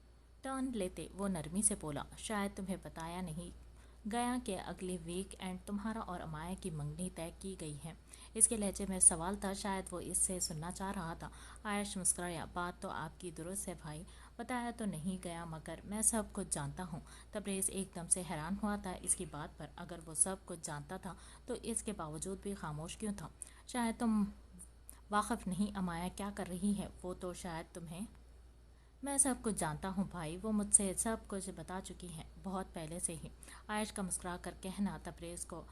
ٹرن لیتے وہ نرمی سے بولا، شاید تمہیں بتایا نہیں گیا کہ اگلے ویک اینڈ تمہارا اور امایا کی منگنی طے کی گئی ہے۔ اس کے لہجے میں سوال تھا، شاید وہ اس سے سننا چاہ رہا تھا۔ عائش مسکرایا، بات تو آپ کی درست ہے بھائی، بتایا تو نہیں گیا مگر میں سب کچھ جانتا ہوں۔ تبریز ایک دم سے حیران ہوا تھا اس کی بات پر، اگر وہ سب کچھ جانتا تھا تو اس کے باوجود بھی خاموش کیوں تھا؟ شاید تم واقف نہیں امایا کیا کر رہی ہے، وہ تو شاید تمہیں۔ میں سب کچھ جانتا ہوں بھائی، وہ مجھ سے سب کچھ بتا چکی ہیں بہت پہلے سے ہی۔ عائش کا مسکرا کر کہنا تبریز کو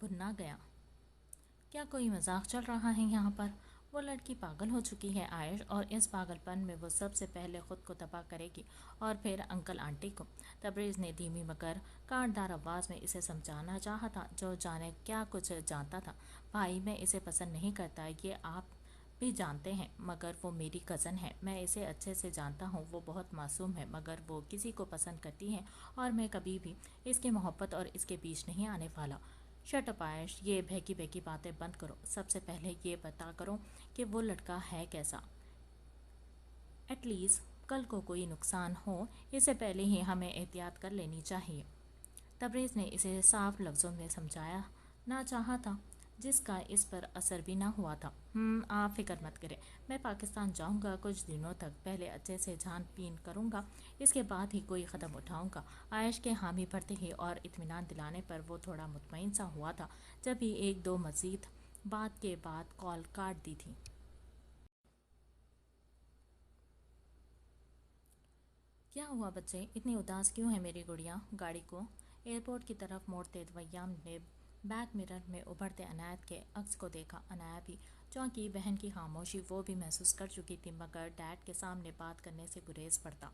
بھنا گیا۔ کیا کوئی مذاق چل رہا ہے یہاں پر؟ وہ لڑکی پاگل ہو چکی ہے عائش، اور اس پاگل پن میں وہ سب سے پہلے خود کو تباہ کرے گی اور پھر انکل آنٹی کو۔ تبریز نے دھیمی مگر کاٹدار آواز میں اسے سمجھانا چاہا تھا، جو جانے کیا کچھ جانتا تھا۔ بھائی میں اسے پسند نہیں کرتا، یہ آپ بھی جانتے ہیں، مگر وہ میری کزن ہے، میں اسے اچھے سے جانتا ہوں، وہ بہت معصوم ہے، مگر وہ کسی کو پسند کرتی ہے اور میں کبھی بھی اس کی محبت اور اس کے بیچ نہیں آنے والا۔ شٹ اپ عائش، یہ بہکی بہکی باتیں بند کرو، سب سے پہلے یہ بتا کرو کہ وہ لڑکا ہے کیسا۔ ایٹ لیسٹ کل کو کوئی نقصان ہو اس سے پہلے ہی ہمیں احتیاط کر لینی چاہیے۔ تبریز نے اسے صاف لفظوں میں سمجھانا چاہا تھا، جس کا اس پر اثر بھی نہ ہوا تھا۔ آپ فکر مت کریں، میں پاکستان جاؤں گا کچھ دنوں تک، پہلے اچھے سے جھان پین کروں گا، اس کے بعد ہی کوئی قدم اٹھاؤں گا۔ عائش کے حامی بھرتے ہی اور اطمینان دلانے پر وہ تھوڑا مطمئن سا ہوا تھا، جب ہی ایک دو مزید بات کے بعد کال کاٹ دی تھی۔ کیا ہوا بچے، اتنی اداس کیوں ہے میری گڑیا؟ گاڑی کو ایئرپورٹ کی طرف موڑتے ویام نے بیک مرر میں ابھرتے عنایت کے عکس کو دیکھا۔ عنایت بھی چونکی، بہن کی خاموشی وہ بھی محسوس کر چکی تھی، مگر ڈیڈ کے سامنے بات کرنے سے گریز پڑتا۔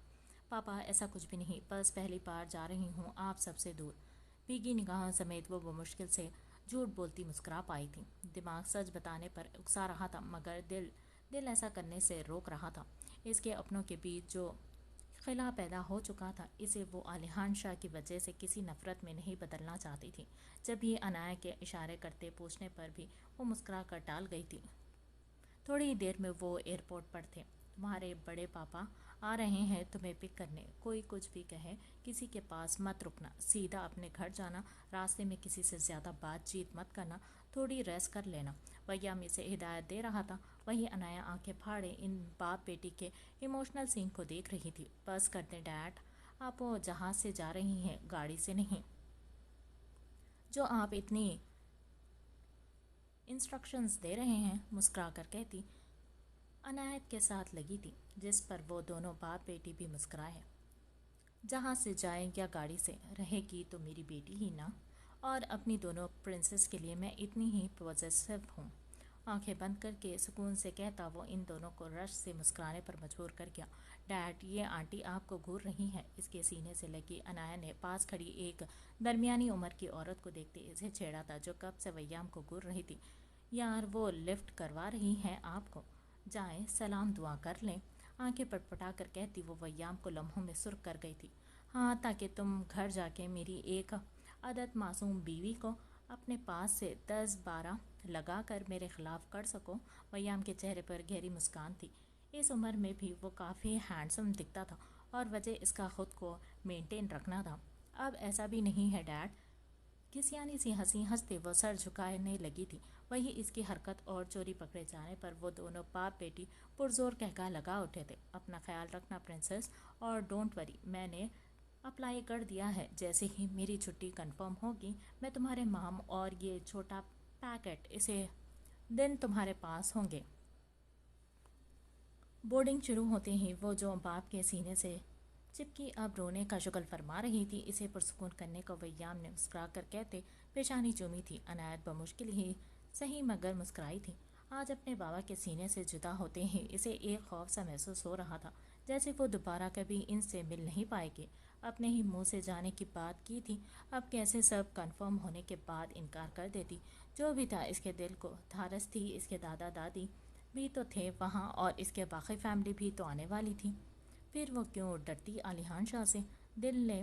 پاپا ایسا کچھ بھی نہیں، بس پہلی بار جا رہی ہوں آپ سب سے دور۔ بھیگی نگاہوں سمیت وہ مشکل سے جھوٹ بولتی مسکرا پائی تھی۔ دماغ سچ بتانے پر اکسا رہا تھا، مگر دل ایسا کرنے سے روک رہا تھا۔ اس کے اپنوں کے بیچ جو خلا پیدا ہو چکا تھا، اسے وہ عالیحان شاہ کی وجہ سے کسی نفرت میں نہیں بدلنا چاہتی تھی۔ جب ہی عنایہ کے اشارے کرتے پوچھنے پر بھی وہ مسکرا کر ٹال گئی تھی۔ تھوڑی ہی دیر میں وہ ایئرپورٹ پر تھے۔ تمہارے بڑے پاپا آ رہے ہیں تمہیں پک کرنے، کوئی کچھ بھی کہے کسی کے پاس مت رکنا، سیدھا اپنے گھر جانا، راستے میں کسی سے زیادہ بات چیت مت کرنا، تھوڑی ریسٹ کر لینا۔ ویام اسے ہدایت دے رہا تھا، وہیں عنایہ آنکھیں پھاڑے ان باپ بیٹی کے ایموشنل سین کو دیکھ رہی تھی۔ بس کر دیں ڈیڈ، آپ جہاز سے جا رہی ہیں، گاڑی سے نہیں۔ جو آپ اتنی انسٹرکشنز دے رہے ہیں، مسکرا کر کہتی عنایت کے ساتھ لگی تھی، جس پر وہ دونوں باپ بیٹی بھی مسکرائے۔ جہاز سے جائیں یا گاڑی سے، رہے گی تو میری بیٹی ہی نا، اور اپنی دونوں پرنسس کے لیے میں اتنی ہی پوزیسو ہوں۔ آنکھیں بند کر کے سکون سے کہتا وہ ان دونوں کو رش سے مسکرانے پر مجبور کر گیا۔ ڈیڈ، یہ آنٹی آپ کو گھور رہی ہیں، اس کے سینے سے لگی عنایہ نے پاس کھڑی ایک درمیانی عمر کی عورت کو دیکھتے اسے چھیڑا تھا، جو کب سے ویام کو گھور رہی تھی۔ یار وہ لفٹ کروا رہی ہیں آپ کو، جائیں سلام دعا کر لیں۔ آنکھیں پٹپٹا کر کہتی وہ ویام کو لمحوں میں سرخ کر گئی تھی۔ ہاں، تاکہ تم گھر جا کے میری ایک عدد معصوم بیوی کو اپنے پاس سے 10-12 لگا کر میرے خلاف کر سکو۔ ویام کے چہرے پر گہری مسکان تھی۔ اس عمر میں بھی وہ کافی ہینڈسم دکھتا تھا، اور وجہ اس کا خود کو مینٹین رکھنا تھا۔ اب ایسا بھی نہیں ہے ڈیڈ، کسیانی سی ہنسی ہنستے وہ سر جھکانے لگی تھی۔ وہی اس کی حرکت اور چوری پکڑے جانے پر وہ دونوں باپ بیٹی پرزور کہکا لگا اٹھے تھے۔ اپنا خیال رکھنا پرنسس، اور ڈونٹ وری، میں نے اپلائی کر دیا ہے، جیسے ہی میری چھٹی کنفرم ہوگی میں تمہارے مام اور یہ چھوٹا پیکٹ اسے دن تمہارے پاس ہوں گے۔ بورڈنگ شروع ہوتے ہی وہ جو باپ کے سینے سے چپکی اب رونے کا شغل فرما رہی تھی، اسے پرسکون کرنے کو ویام نے مسکرا کر کہتے پیشانی چومی تھی۔ عنایت بمشکل ہی صحیح مگر مسکرائی تھی۔ آج اپنے بابا کے سینے سے جدا ہوتے ہی اسے ایک خوف سا محسوس ہو رہا تھا، جیسے وہ دوبارہ کبھی ان سے مل نہیں پائے گی۔ اپنے ہی منہ سے جانے کی بات کی تھی، اب کیسے سب کنفرم ہونے کے بعد انکار کر دیتی؟ جو بھی تھا اس کے دل کو دھارس تھی، اس کے دادا دادی بھی تو تھے وہاں، اور اس کے باقی فیملی بھی تو آنے والی تھی۔ پھر وہ کیوں ڈرتی عالیحان شاہ سے؟ دل نے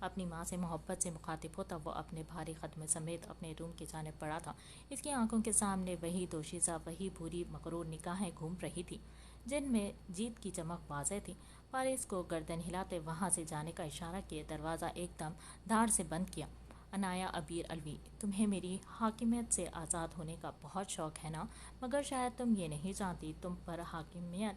اپنی ماں سے محبت سے مخاطب ہوتا وہ اپنے بھاری قدمے سمیت اپنے روم کی جانب پڑا تھا۔ اس کی آنکھوں کے سامنے وہی دوشیزہ، وہی بھوری مغرور نگاہیں گھوم رہی تھی جن میں جیت کی چمک واضح تھی۔ فارس کو گردن ہلاتے وہاں سے جانے کا اشارہ کیے دروازہ ایک دم دھاڑ سے بند کیا۔ عنایہ عبیر علوی، تمہیں میری حاکمیت سے آزاد ہونے کا بہت شوق ہے نا، مگر شاید تم یہ نہیں جانتی تم پر حاکمیت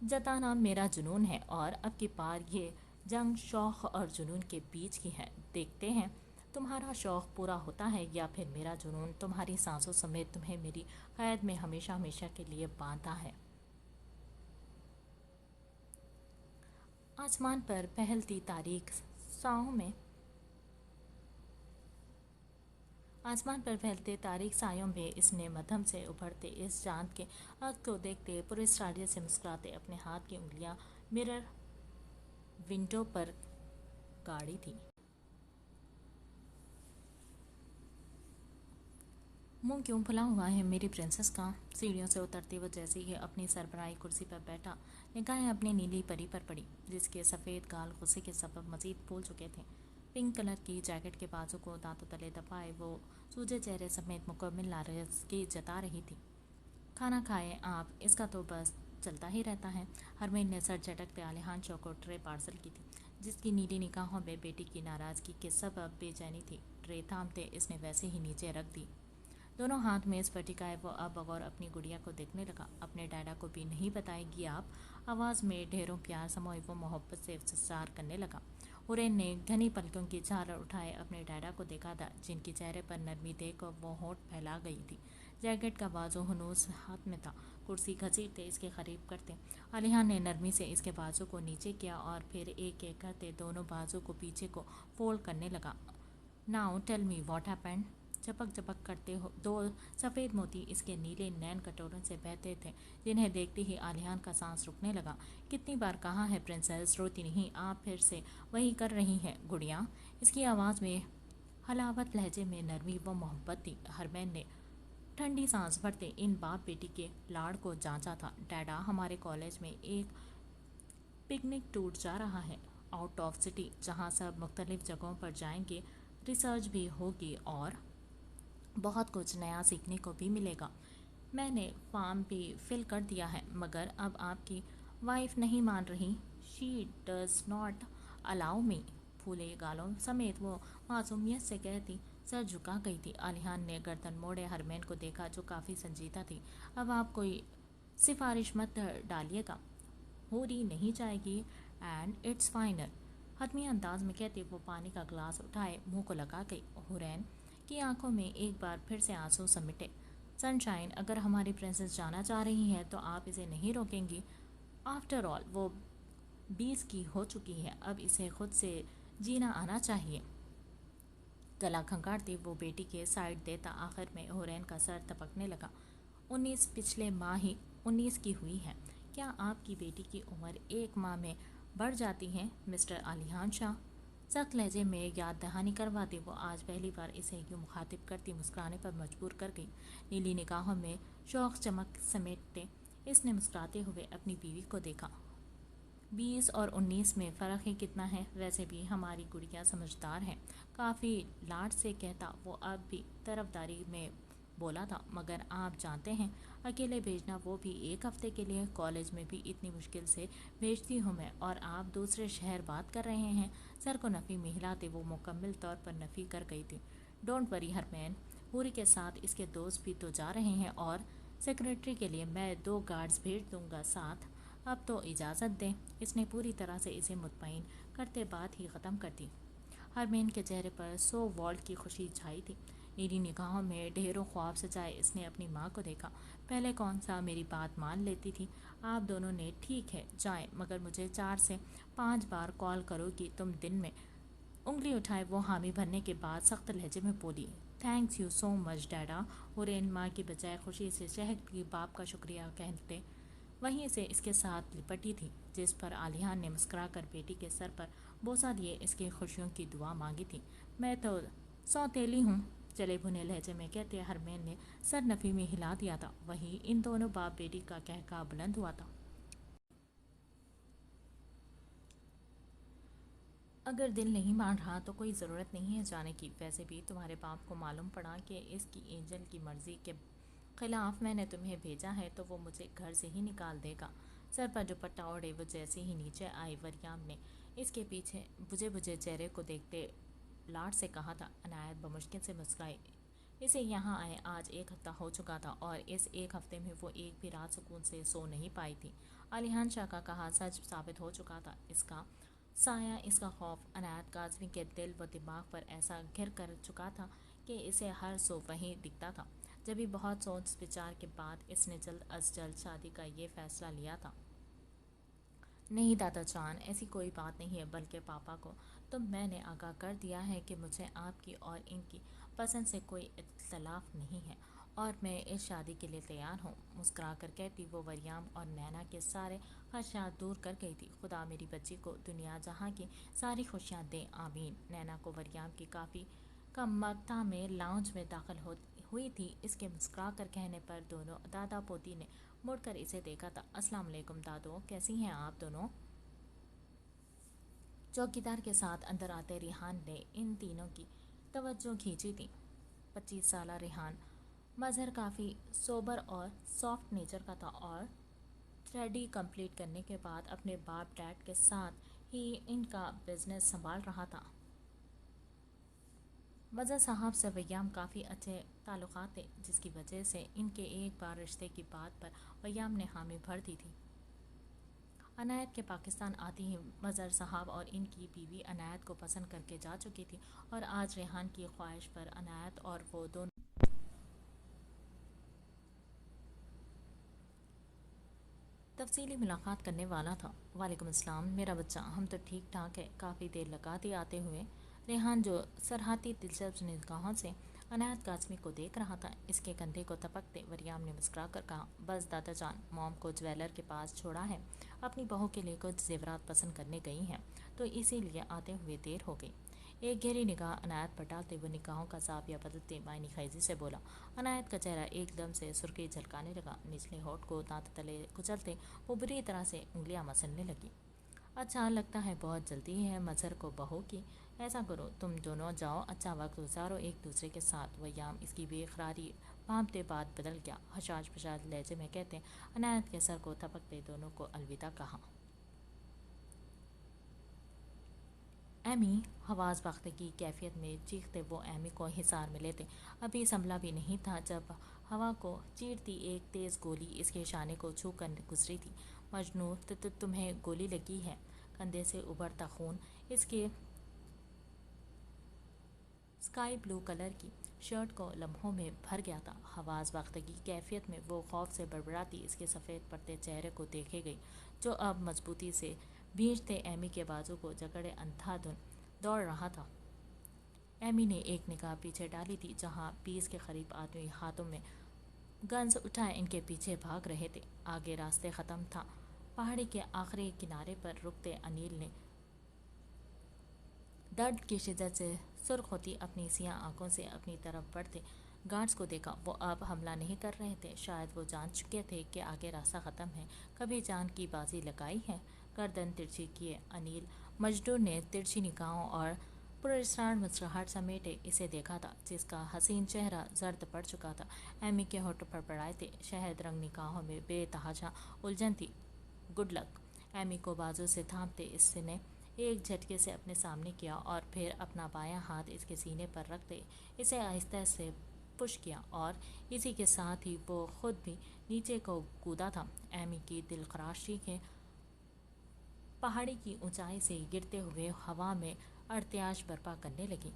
جتانا میرا جنون ہے، اور اب کی بار یہ جنگ شوق اور جنون کے بیچ کی ہے۔ دیکھتے ہیں تمہارا شوق پورا ہوتا ہے یا پھر میرا جنون تمہاری سانسوں سمیت تمہیں میری قید میں ہمیشہ ہمیشہ کے لیے باندھا ہے۔ آسمان پر پھیلتی تاریک سایوں میں اس نے مدھم سے ابھرتے اس چاند کے عکس کو دیکھتے پراسرار سے مسکراتے اپنے ہاتھ کی انگلیاں مرر ونڈو پر گاڑی تھی۔ منہ کیوں پھلا ہوا ہے میری پرنسس کا؟ سیڑھیوں سے اترتے وہ جیسے ہی اپنی سربراہی کرسی پر بیٹھا نگاہیں اپنی نیلی پری پر پڑی جس کے سفید گال غصے کے سبب مزید پھول چکے تھے۔ پنک کلر کی جیکٹ کے بازو کو دانتوں تلے دبائے وہ سوجے چہرے سمیت مکمل ناراضگی جتا رہی تھی۔ کھانا کھائے آپ؟ اس کا تو بس چلتا ہی رہتا ہے۔ ہرمین نے سر جھٹکتے عالیحان چوکو ٹرے پارسل کی تھی جس کی نیلی نگاہوں میں بیٹی کی ناراضگی کے سبب بے چینی تھی۔ ٹرے تھامتے اس نے ویسے ہی نیچے رکھ دی۔ دونوں ہاتھ میں اس پر ٹکائے وہ اب بغور اپنی گڑیا کو دیکھنے لگا۔ اپنے ڈیڈا کو بھی نہیں بتائے گی آپ؟ آواز میں ڈھیروں پیار سموئے وہ محبت سے استفسار کرنے لگا۔ ہورین نے گھنی پلکوں کی جھالر اٹھائے اپنے ڈیڈا کو دیکھا تھا جن کی چہرے پر نرمی دیکھ کر وہ ہونٹ پھیلا گئی تھی۔ جیکٹ کا بازو ہنوز ہاتھ میں تھا۔ کرسی گھسیٹتے اس کے قریب کرتے عالیحان نے نرمی سے اس کے بازو کو نیچے کیا اور پھر ایک ایک کرتے دونوں بازو کو پیچھے کو فولڈ کرنے لگا۔ Now tell me what happened? جھپک جھپک کرتے دو سفید موتی اس کے نیلے نین کٹوروں سے بہتے تھے جنہیں دیکھتے ہی عالیحان کا سانس رکنے لگا۔ کتنی بار کہا ہے پرنسس، روتی نہیں، آپ پھر سے وہی کر رہی ہیں گڑیا؟ اس کی آواز میں حلاوت، لہجے میں نرمی و محبت تھی۔ ہرمین نے ٹھنڈی سانس بھرتے ان باپ بیٹی کے لاڑ کو جانچا تھا۔ ڈیڈا، ہمارے کالج میں ایک پکنک ٹور جا رہا ہے آؤٹ آف سٹی جہاں سب مختلف جگہوں پر جائیں گے، ریسرچ بھی ہوگی اور بہت کچھ نیا سیکھنے کو بھی ملے گا۔ میں نے فارم بھی فل کر دیا ہے مگر اب آپ کی وائف نہیں مان رہی۔ شی ڈز ناٹ الاؤ می۔ پھولے گالوں سمیت وہ معصومیت سے کہتی سر جھکا گئی تھی۔ عالیحان نے گردن موڑے ہرمین کو دیکھا جو کافی سنجیدہ تھی۔ اب آپ کوئی سفارش مت ڈالیے گا، ہوری نہیں جائے گی اینڈ اٹس فائنل۔ حتمی انداز میں کہتے وہ پانی کا گلاس اٹھائے منہ کو لگا گئی۔ ہورین کی آنکھوں میں ایک بار پھر سے آنسو سمیٹے۔ سن شائن، اگر ہماری پرنسس جانا چاہ رہی ہے تو آپ اسے نہیں روکیں گی؟ آفٹر آل وہ 20 کی ہو چکی ہے، اب اسے خود سے جینا آنا چاہیے۔ گلا کھنگالتے وہ بیٹی کے سائڈ دیتا آخر میں ہورین کا سر تپکنے لگا۔ 19 پچھلے ماہ ہی 19 کی ہوئی ہے۔ کیا آپ کی بیٹی کی عمر ایک ماہ میں بڑھ جاتی ہے مسٹر عالیحان شاہ؟ سخت لہجے میں یاد دہانی کرواتے وہ آج پہلی بار اسے یوں مخاطب کرتی مسکرانے پر مجبور کر گئی۔ نیلی نگاہوں میں شوق چمک سمیٹتے اس نے مسکراتے ہوئے اپنی بیوی کو دیکھا۔ 20 اور 19 میں فرق ہی کتنا ہے؟ ویسے بھی ہماری گڑیا سمجھدار ہے، کافی لاڈ سے کہتا وہ اب بھی طرفداری میں بولا تھا، مگر آپ جانتے ہیں اکیلے بھیجنا وہ بھی ایک ہفتے کے لیے، کالج میں بھی اتنی مشکل سے بھیجتی ہوں میں اور آپ دوسرے شہر بات کر رہے ہیں۔ سر کو نفی میں ہلاتے وہ مکمل طور پر نفی کر گئی تھی۔ ڈونٹ وری ہرمین، ہوری کے ساتھ اس کے دوست بھی تو جا رہے ہیں اور سیکرٹری کے لیے میں 2 گارڈز بھیج دوں گا ساتھ۔ اب تو اجازت دیں۔ اس نے پوری طرح سے اسے مطمئن کرتے بات ہی ختم کر دی۔ ہرمین کے چہرے پر 100 والٹ کی خوشی چھائی تھی۔ نیلی نگاہوں میں ڈھیروں خواب سجائے اس نے اپنی ماں کو دیکھا۔ پہلے کون سا میری بات مان لیتی تھی؟ آپ دونوں نے ٹھیک ہے جائیں، مگر مجھے 4 سے 5 بار کال کرو گی تم دن میں؟ انگلی اٹھائے وہ حامی بھرنے کے بعد سخت لہجے میں بولی۔ تھینکس یو سو مچ ڈیڈا۔ ہورین ماں کی بجائے خوشی سے چہک کی باپ کا شکریہ کہتے وہیں سے اس کے ساتھ لپٹی تھی جس پر عالیحان نے مسکرا کر بیٹی کے سر پر بوسہ دیے اس کی خوشیوں کی دعا مانگی تھی۔ میں تو سوتیلی ہوں، چلے بھنے لہجے میں کہتے ہرمین نے سر نفی میں ہلا دیا تھا۔ وہیں ان دونوں باپ بیٹی کا قہقہ بلند ہوا تھا۔ اگر دل نہیں مان رہا تو کوئی ضرورت نہیں ہے جانے کی. ویسے بھی تمہارے باپ کو معلوم پڑا کہ اس کی اینجل کی مرضی کے خلاف میں نے تمہیں بھیجا ہے تو وہ مجھے گھر سے ہی نکال دے گا. سر پر دوپٹہ اوڑھے وہ جیسے ہی نیچے آئی وریام نے اس کے پیچھے بجھے چہرے کو دیکھتے لاڈ سے کہا تھا. عنایت بمشکل سے مسکرائی. اسے یہاں آئے آج 1 ہفتہ ہو چکا تھا اور اس 1 ہفتے میں وہ ایک بھی رات سکون سے سو نہیں پائی تھی. علیحان شاہ کا کہا سچ ثابت ہو چکا تھا. اس کا سایہ، اس کا خوف عنایت کاظمی کے دل و دماغ پر ایسا گھر کر چکا تھا کہ اسے ہر سو وہیں دکھتا تھا. جبھی بہت سوچ بچار کے بعد اس نے جلد از جلد شادی کا یہ فیصلہ لیا تھا. نہیں دادا جان، ایسی کوئی بات نہیں ہے، بلکہ پاپا کو تو میں نے آگاہ کر دیا ہے کہ مجھے آپ کی اور ان کی پسند سے کوئی اختلاف نہیں ہے اور میں اس شادی کے لیے تیار ہوں. مسکرا کر کہتی وہ وریام اور نینا کے سارے خدشات دور کر گئی تھی. خدا میری بچی کو دنیا جہاں کی ساری خوشیاں دے، آمین. نینا کو وریام کی کافی کا مقطع میں لاؤنج میں داخل ہوئی تھی. اس کے مسکرا کر کہنے پر دونوں دادا پوتی نے مڑ کر اسے دیکھا تھا. السلام علیکم دادو، کیسی ہیں آپ دونوں؟ چوکیدار کے ساتھ اندر آتے ریحان نے ان تینوں کی توجہ کھینچی تھی. 25 سالہ ریحان مظہر کافی سوبر اور سافٹ نیچر کا تھا اور اسٹڈی کمپلیٹ کرنے کے بعد اپنے باپ ڈیڈ کے ساتھ ہی ان کا بزنس سنبھال رہا تھا. مظہر صاحب سے ویام کافی اچھے تعلقات تھے جس کی وجہ سے ان کے ایک بار رشتے کی بات پر ویام نے حامی بھر دی تھی. عنایت کے پاکستان آتی ہی مظہر صاحب اور ان کی بیوی عنایت کو پسند کر کے جا چکی تھی اور آج ریحان کی خواہش پر عنایت اور وہ دونوں تفصیلی ملاقات کرنے والا تھا. وعلیکم السلام میرا بچہ، ہم تو ٹھیک ٹھاک ہے. کافی دیر لگا دی آتے ہوئے. ریحان جو سرحدی دلچسپ نگاہوں سے عنایت کاظمی کو دیکھ رہا تھا اس کے کندھے کو تپکتے وریام نے مسکرا کر کہا بس دادا جان، موم کو جویلر کے پاس چھوڑا ہے، اپنی بہو کے لیے کچھ زیورات پسند کرنے گئی ہیں تو اسی لیے آتے ہوئے دیر ہو گئی. ایک گہری نگاہ عنایت پر ڈالتے ہوئے نگاہوں کا زاویہ بدلتے معنی خیزی سے بولا. عنایت کا چہرہ ایک دم سے سرخی جھلکانے لگا. نچلے ہونٹ کو دانت تلے کچلتے وہ بری طرح سے انگلیاں مسلنے لگی. اچھا لگتا ہے بہت جلدی ہے مظہر کو بہو کی. ایسا کرو تم دونوں جاؤ، اچھا وقت گزارو ایک دوسرے کے ساتھ. ویام اس کی بے قراری بھانپتے بات بدل گیا. حشاش پشاش لہجے میں کہتے عنایت کے سر کو تھپکتے دونوں کو الوداع کہا. ایمی، حواس باختگی کی کیفیت میں چیختے وہ ایمی کو حصار میں لیتے. ابھی سنبھلا بھی نہیں تھا جب ہوا کو چیرتی ایک تیز گولی اس کے شانے کو چھو کر گزری تھی. مجنوں، تمہیں گولی لگی ہے؟ کندھے سے ابھرتا خون اس کے اسکائی بلو کلر کی شرٹ کو لمحوں میں بھر گیا تھا. حواس باختگی کی کیفیت میں وہ خوف سے بڑبڑاتی اس کے سفید پڑتے چہرے کو دیکھے گئی جو اب مضبوطی سے بھینچتے ایمی کے بازو کو جکڑے اندھا دھن دوڑ رہا تھا. ایمی نے ایک نگاہ پیچھے ڈالی تھی جہاں 20 کے قریب آدمی ہاتھوں میں گنز اٹھائے ان کے پیچھے بھاگ رہے تھے. آگے راستے ختم تھا. پہاڑی کے آخری کنارے پر رکتے انیل نے درد کی شدت سے سرخ ہوتی اپنی سیاہ آنکھوں سے اپنی طرف بڑھتے گارڈز کو دیکھا. وہ اب حملہ نہیں کر رہے تھے. شاید وہ جان چکے تھے کہ آگے راستہ ختم ہے. کبھی جان کی بازی لگائی ہے؟ گردن ترچھی کیے انیل مجدور نے ترچھی نگاہوں اور پراسرار مسکراہٹ سمیٹے اسے دیکھا تھا جس کا حسین چہرہ زرد پڑ چکا تھا. ایمی کے ہونٹ پڑپڑائے تھے. شہد رنگ نگاہوں میں بے تحاشا الجھن تھی. Good luck. ایمی کو بازو سے تھامتے اس نے ایک جھٹکے سے اپنے سامنے کیا اور پھر اپنا بایاں ہاتھ اس کے سینے پر رکھتے اسے آہستہ سے پش کیا اور اسی کے ساتھ ہی وہ خود بھی نیچے کو کودا تھا. ایمی کی دلخراش چیخیں پہاڑی کی اونچائی سے گرتے ہوئے ہوا میں ارتعاش برپا کرنے لگی.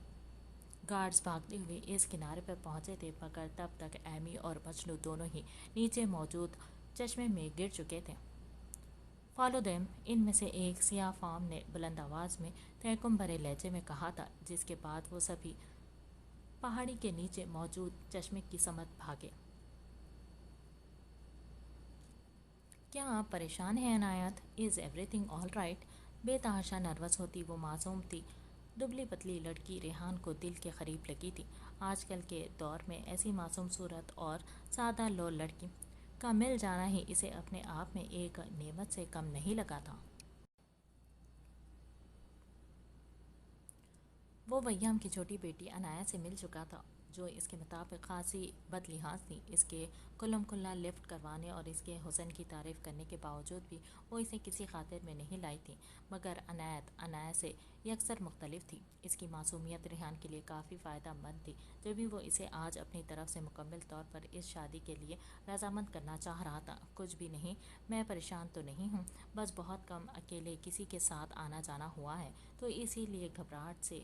گارڈز بھاگتے ہوئے اس کنارے پر پہنچے تھے مگر تب تک ایمی اور مجنوں دونوں ہی نیچے موجود چشمے میں گر چکے تھے. فالو دیم، ان میں سے ایک سیاہ فام نے بلند آواز میں تحکم بھرے لہجے میں کہا تھا جس کے بعد وہ سبھی پہاڑی کے نیچے موجود چشمے کی سمت بھاگے. کیا آپ پریشان ہیں عنایت؟ Is every thing all right? بے تحاشا نروس ہوتی وہ معصوم تھی دبلی پتلی لڑکی ریحان کو دل کے قریب لگی تھی. آج کل کے دور میں ایسی معصوم صورت اور سادہ لو لڑکی کا مل جانا ہی اسے اپنے آپ میں ایک نعمت سے کم نہیں لگا تھا. وہ بیام کی چھوٹی بیٹی عنایہ سے مل چکا تھا، جو اس کے مطابق خاصی بد لحاظ تھی۔ اس کے کلم کلا لفٹ کروانے اور اس کے حسن کی تعریف کرنے کے باوجود بھی وہ اسے کسی خاطر میں نہیں لائی تھی، مگر عنایہ سے یکسر مختلف تھی۔ اس کی معصومیت ریحان کے لیے کافی فائدہ مند تھی، جو بھی وہ اسے آج اپنی طرف سے مکمل طور پر اس شادی کے لیے رضامند کرنا چاہ رہا تھا۔ کچھ بھی نہیں، میں پریشان تو نہیں ہوں، بس بہت کم اکیلے کسی کے ساتھ آنا جانا ہوا ہے، تو اسی لیے گھبراہٹ سے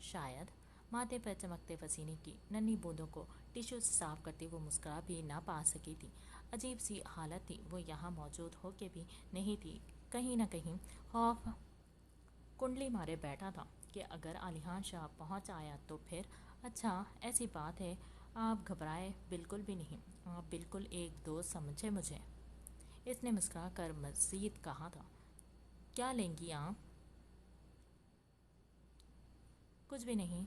شاید۔ ماتھے پر چمکتے پسینے کی ننھی بوندوں کو ٹشو سے صاف کرتے وہ مسکرا بھی نہ پا سکی تھی۔ عجیب سی حالت تھی، وہ یہاں موجود ہو کے بھی نہیں تھی، کہیں نہ کہیں خوف کنڈلی مارے بیٹھا تھا کہ اگر عالیحان شاہ پہنچ آیا تو پھر۔ اچھا ایسی بات ہے، آپ گھبرائے بالکل بھی نہیں، آپ بالکل ایک دوست سمجھے مجھے، اس نے مسکرا کر مزید کہا تھا۔ کیا لیں گی آپ؟ کچھ بھی نہیں،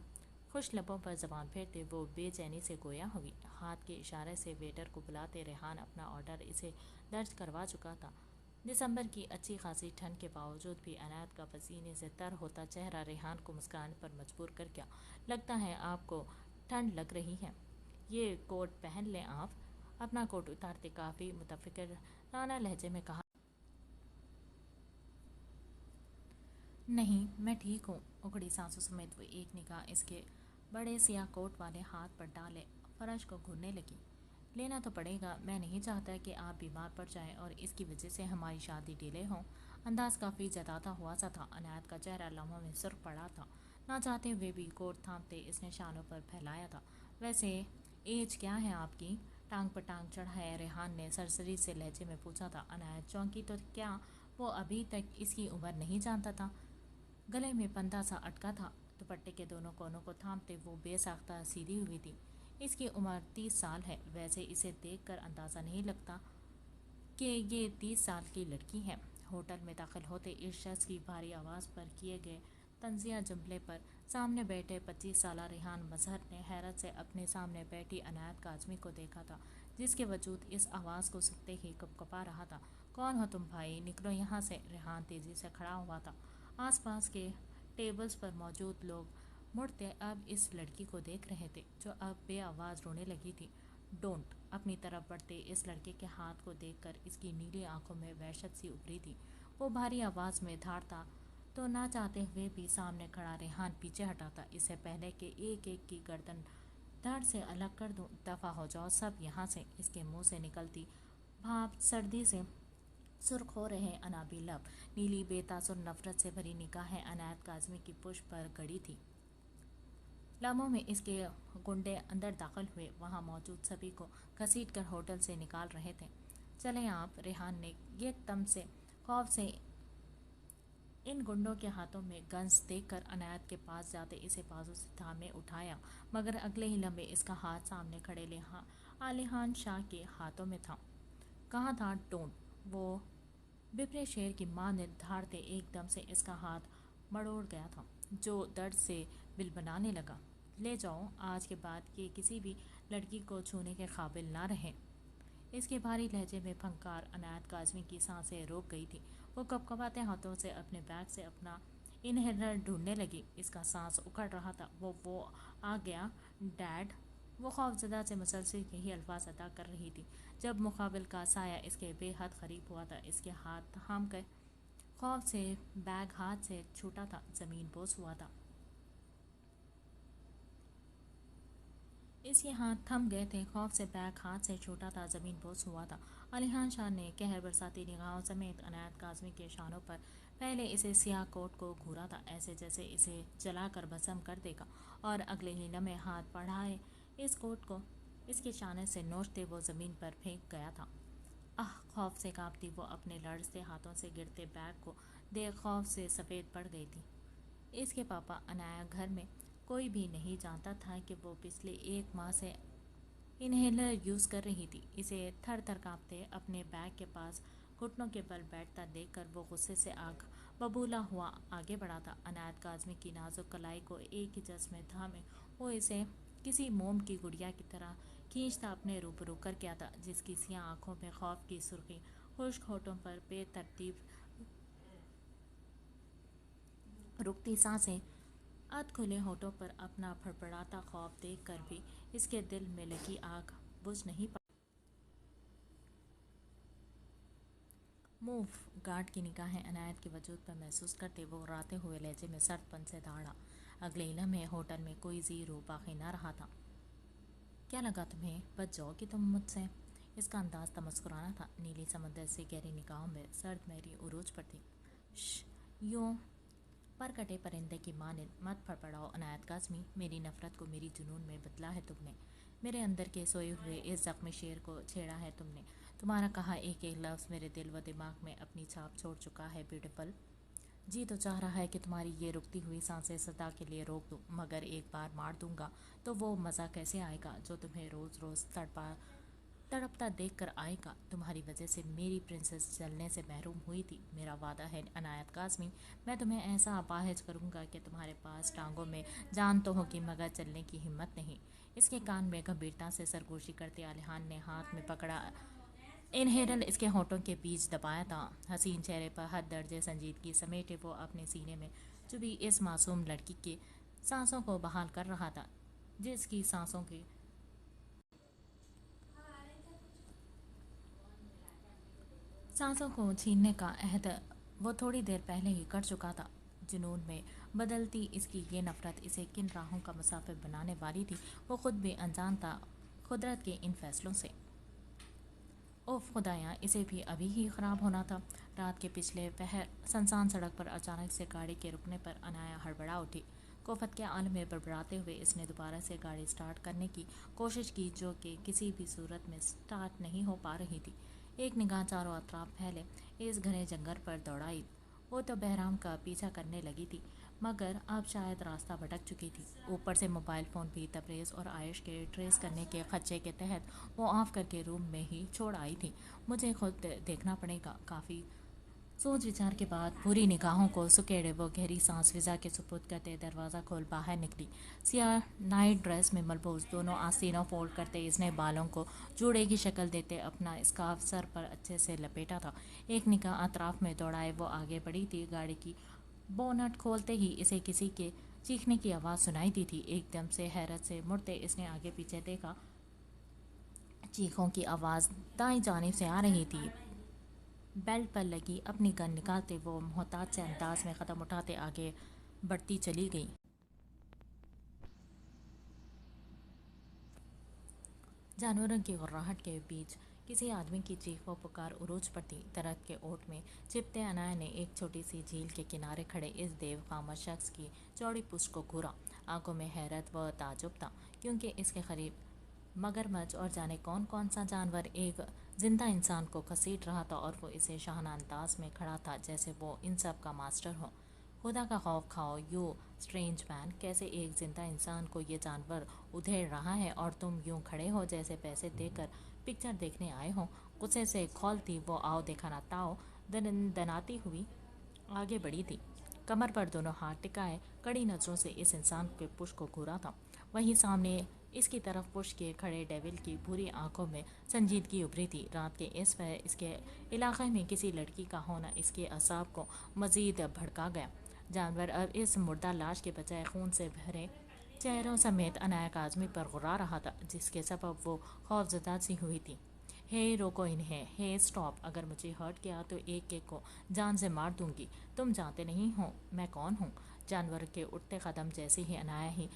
خوش لبوں پر زبان پھیرتے وہ بے چینی سے گویا ہوئی، ہاتھ کے اشارے سے ویٹر کو بلاتے ریحان اپنا آرڈر اسے درج کروا چکا تھا۔ دسمبر کی اچھی خاصی ٹھنڈ کے باوجود بھی عنایت کا پسینے سے تر ہوتا چہرہ ریحان کو مسکرانے پر مجبور کر گیا۔ لگتا ہے آپ کو ٹھنڈ لگ رہی ہے، یہ کوٹ پہن لیں آپ، اپنا کوٹ اتارتے کافی متفکرانہ لہجے میں کہا۔ نہیں میں ٹھیک ہوں، اکڑی سانسوں سمیت وہ ایک نگاہ اس کے بڑے سیاہ کوٹ والے ہاتھ پر ڈالے فرش کو گھورنے لگی۔ لینا تو پڑے گا، میں نہیں چاہتا کہ آپ بیمار پڑ جائیں اور اس کی وجہ سے ہماری شادی ڈیلے ہو۔ انداز کافی جتاتا ہوا سا تھا، عنایت کا چہرہ لمحوں میں سرخ پڑا تھا، نہ چاہتے ہوئے بھی کوٹ تھامتے اس نے شانوں پر پھیلایا تھا۔ ویسے ایج کیا ہے آپ کی؟ ٹانگ پر ٹانگ چڑھائے ریحان نے سرسری سے لہجے میں پوچھا تھا۔ عنایت چونکی تو کیا وہ ابھی تک اس کی عمر نہیں جانتا تھا؟ گلے میں پندہ سا اٹکا تھا، دوپٹے کے دونوں کونوں کو تھامتے وہ بے ساختہ سیدھی ہوئی تھی۔ اس کی عمر 30 سال ہے، ویسے اسے دیکھ کر اندازہ نہیں لگتا کہ یہ 30 سال کی لڑکی ہے۔ ہوٹل میں داخل ہوتے اس شخص کی بھاری آواز پر کیے گئے طنزیہ جملے پر سامنے بیٹھے 25 سالہ ریحان مظہر نے حیرت سے اپنے سامنے بیٹھی عنایت کاظمی کو دیکھا تھا، جس کے وجود اس آواز کو سنتے ہی کپکپا رہا تھا۔ کون ہو تم بھائی، نکلو یہاں سے۔ ریحان تیزی سے کھڑا ہوا تھا، آس پاس کے ٹیبلز پر موجود لوگ مڑتے اب اس لڑکی کو دیکھ رہے تھے، جو اب بے آواز رونے لگی تھی۔ ڈونٹ اپنی طرف بڑھتے اس لڑکے کے ہاتھ کو دیکھ کر اس کی نیلی آنکھوں میں وحشت سی ابھری تھی۔ وہ بھاری آواز میں دھاڑتا تو نہ چاہتے ہوئے بھی سامنے کھڑا ریحان پیچھے ہٹاتا، اس سے پہلے کہ ایک ایک کی گردن دھڑ سے الگ کر دوں۔ دفع ہو جاؤ سب یہاں سے۔ اس کے منہ سے نکلتی بھاپ سردی سے سرخ ہو رہے انابی لب، نیلی بے تاثر نفرت سے بھری نگاہیں عنایت کاظمی کی پشت پر گڑی تھی۔ لمحوں میں اس کے گنڈے اندر داخل ہوئے، وہاں موجود سبھی کو گھسیٹ کر ہوٹل سے نکال رہے تھے۔ چلیں آپ۔ ریحان نے یک دم سے خوف سے ان گنڈوں کے ہاتھوں میں گنز دیکھ کر عنایت کے پاس جاتے اسے بازو سے تھامے اٹھایا، مگر اگلے ہی لمحے اس کا ہاتھ سامنے کھڑے عالیحان شاہ کے ہاتھوں میں تھا۔ کہا تھا ڈونٹ۔ وہ بپرے شیر کی مانند دھاڑتے ایک دم سے اس کا ہاتھ مڑوڑ گیا تھا، جو درد سے بلبلانے لگا۔ لے جاؤ، آج کے بعد یہ کسی بھی لڑکی کو چھونے کے قابل نہ رہے۔ اس کے بھاری لہجے میں پھنکار عنایت کاظمی کی سانسیں روک گئی تھی۔ وہ کپکپاتے ہاتھوں سے اپنے بیگ سے اپنا انہیلر ڈھونڈنے لگی، اس کا سانس اکھڑ رہا تھا۔ وہ آ گیا ڈیڈ، وہ خوفزدہ سے مسلسل یہی الفاظ ادا کر رہی تھی، جب مقابل کا سایہ اس کے بے حد قریب ہوا تھا۔ اس کے ہاتھ تھام کر خوف سے بیگ ہاتھ سے چھوٹا تھا، زمین بوس ہوا تھا۔ اس کے ہاتھ تھم گئے تھے، خوف سے بیگ ہاتھ سے چھوٹا تھا، زمین بوس ہوا تھا۔ عالیحان شاہ نے قہر برساتی نگاہوں سمیت عنایت کاظمی کے شانوں پر پہلے اسے سیاہ کوٹ کو گھورا تھا، ایسے جیسے اسے جلا کر بھسم کر دے گا، اور اگلے ہی لمحے ہاتھ بڑھائے اس کوٹ کو اس کے شانے سے نوچتے وہ زمین پر پھینک گیا تھا۔ آہ! خوف سے کانپتی وہ اپنے لرزتے ہاتھوں سے گرتے بیگ کو دیکھ خوف سے سفید پڑ گئی تھی۔ اس کے پاپا عنایہ گھر میں کوئی بھی نہیں جانتا تھا کہ وہ پچھلے 1 ماہ سے انہیلر یوز کر رہی تھی۔ اسے تھر تھر کانپتے اپنے بیگ کے پاس گھٹنوں کے بل بیٹھتا دیکھ کر وہ غصے سے آگ ببولا ہوا آگے بڑھا تھا۔ عنایت کاظمی کی نازک کلائی کو ایک ہی جس میں تھامے وہ اسے کسی موم کی گڑیا کی طرح کھینچتا اپنے روبرو کر گیا تھا، جس کی سیاہ آنکھوں میں خوف کی سرخی، خشک ہونٹوں پر بے ترتیب رکتی سانسیں، آدھ کھلے ہونٹوں پر اپنا پھڑپڑاتا خوف دیکھ کر بھی اس کے دل میں لگی آگ بجھ نہیں پا۔ موو گارڈ کی نگاہیں عنایت کے وجود پر محسوس کرتے وہ راتے ہوئے لہجے میں سرد پن سے دھاڑا۔ اگلے لمحے ہوٹل میں کوئی زیرو باقی نہ رہا تھا۔ کیا لگا تمہیں بچ جاؤ گی تم مجھ سے؟ اس کا انداز تمسکرانا تھا۔ نیلی سمندر سے گہری نگاہوں میں سرد مہری عروج پر تھی۔ یوں پر کٹے پرندے کی مانند مت پھڑپڑاؤ عنایت کاظمی، میری نفرت کو میری جنون میں بدلا ہے تم نے، میرے اندر کے سوئے ہوئے اس زخمی شیر کو چھیڑا ہے تم نے، تمہارا کہا ایک ایک لفظ میرے دل و دماغ میں اپنی چھاپ چھوڑ چکا ہے بیوٹیفل۔ جی تو چاہ رہا ہے کہ تمہاری یہ رکتی ہوئی سانسیں سدا کے لیے روک دوں، مگر ایک بار مار دوں گا تو وہ مزہ کیسے آئے گا جو تمہیں روز روز تڑپتا دیکھ کر آئے گا۔ تمہاری وجہ سے میری پرنسس چلنے سے محروم ہوئی تھی۔ میرا وعدہ ہے عنایت کاظمی، میں تمہیں ایسا اپاہج کروں گا کہ تمہارے پاس ٹانگوں میں جان تو ہوگی مگر چلنے کی ہمت نہیں۔ اس کے کان میں گمبھیرتا سے سرگوشی کرتے علیحان نے ہاتھ میں پکڑا انہیلر اس کے ہونٹوں کے بیچ دبایا تھا۔ حسین چہرے پر حد درجے سنجیدگی سمیٹے وہ اپنے سینے میں چبھی اس معصوم لڑکی کے سانسوں کو بحال کر رہا تھا، جس کی سانسوں کو چھیننے کا عہد وہ تھوڑی دیر پہلے ہی کر چکا تھا۔ جنون میں بدلتی اس کی یہ نفرت اسے کن راہوں کا مسافر بنانے والی تھی وہ خود بھی انجان تھا قدرت کے ان فیصلوں سے۔ اوف خدایا، اسے بھی ابھی ہی خراب ہونا تھا۔ رات کے پچھلے پہر سنسان سڑک پر اچانک سے گاڑی کے رکنے پر عنایا ہڑبڑا اٹھی۔ کوفت کے عالم میں بڑبڑاتے ہوئے اس نے دوبارہ سے گاڑی سٹارٹ کرنے کی کوشش کی جو کہ کسی بھی صورت میں سٹارٹ نہیں ہو پا رہی تھی۔ ایک نگاہ چاروں اطراف پھیلے اس گھنے جنگل پر دوڑائی۔ وہ تو بہرام کا پیچھا کرنے لگی تھی مگر اب شاید راستہ بھٹک چکی تھی۔ اوپر سے موبائل فون بھی تبریز اور عائش کے ٹریس کرنے کے خدشے کے تحت وہ آف کر کے روم میں ہی چھوڑ آئی تھی۔ مجھے خود دیکھنا پڑے گا۔ کافی سوچ وچار کے بعد پوری نگاہوں کو سکیڑے وہ گہری سانس فضا کے سپرد کرتے دروازہ کھول باہر نکلی۔ سیاہ نائٹ ڈریس میں ملبوس، دونوں آستینوں فولڈ کرتے اس نے بالوں کو جوڑے کی شکل دیتے اپنا اسکارف سر پر اچھے سے لپیٹا تھا۔ ایک نگاہ اطراف میں دوڑائے وہ آگے بڑھی تھی۔ گاڑی کی بونٹ کھولتے ہی اسے کسی کے چیخنے کی آواز سنائی دی تھی۔ ایک دم سے حیرت سے مڑتے اس نے آگے پیچھے دیکھا۔ چیخوں کی آواز دائیں جانب سے آ رہی تھی۔ بیلٹ پر لگی اپنی گن نکالتے وہ محتاط سے انداز میں قدم اٹھاتے آگے بڑھتی چلی گئی۔ جانوروں کی غرغراہٹ کے بیچ کسی آدمی کی چیخ و پکار عروج پر تھی۔ درخت کے اوٹ میں چھپتے عنایا نے ایک چھوٹی سی جھیل کے کنارے کھڑے اس دیو خاموش شخص کی چوڑی پشت کو گھورا۔ آنکھوں میں حیرت و تعجب تھا کیونکہ اس کے قریب مگرمچھ اور جانے کون کون سا جانور ایک زندہ انسان کو گھسیٹ رہا تھا اور وہ اسے شاہانہ انداز میں کھڑا تھا جیسے وہ ان سب کا ماسٹر ہو۔ خدا کا خوف کھاؤ یو اسٹرینج مین، کیسے ایک زندہ انسان کو یہ جانور ادھیڑ رہا ہے اور تم یوں کھڑے ہو جیسے پیسے دے کر پکچر دیکھنے آئے ہو۔ غصے سے کھولتی وہ آؤ دیکھانا تاؤ دناتی ہوئی آگے بڑھی تھی۔ کمر پر دونوں ہاتھ ٹکائے کڑی نظروں سے اس انسان کے پشت کو گھورا تھا۔ وہیں سامنے اس کی طرف پشت کیے کھڑے ڈیول کی بھوری آنکھوں میں سنجیدگی ابھری تھی۔ رات کے اس پہر اس کے علاقے میں کسی لڑکی کا ہونا اس کے اعصاب کو مزید بھڑکا گیا۔ جانور اب اس مردہ لاش کے بجائے خون سے بھرے چہروں سمیت عنایت کاظمی پر غرا رہا تھا جس کے سبب وہ خوفزدہ سی ہوئی تھی۔ ہے روکو انہیں، ہے اسٹاپ، اگر مجھے ہرٹ کیا تو ایک ایک کو جان سے مار دوں گی۔ تم جانتے نہیں ہو میں کون ہوں۔ جانور کے اٹھتے قدم جیسے ہی عنایت ہی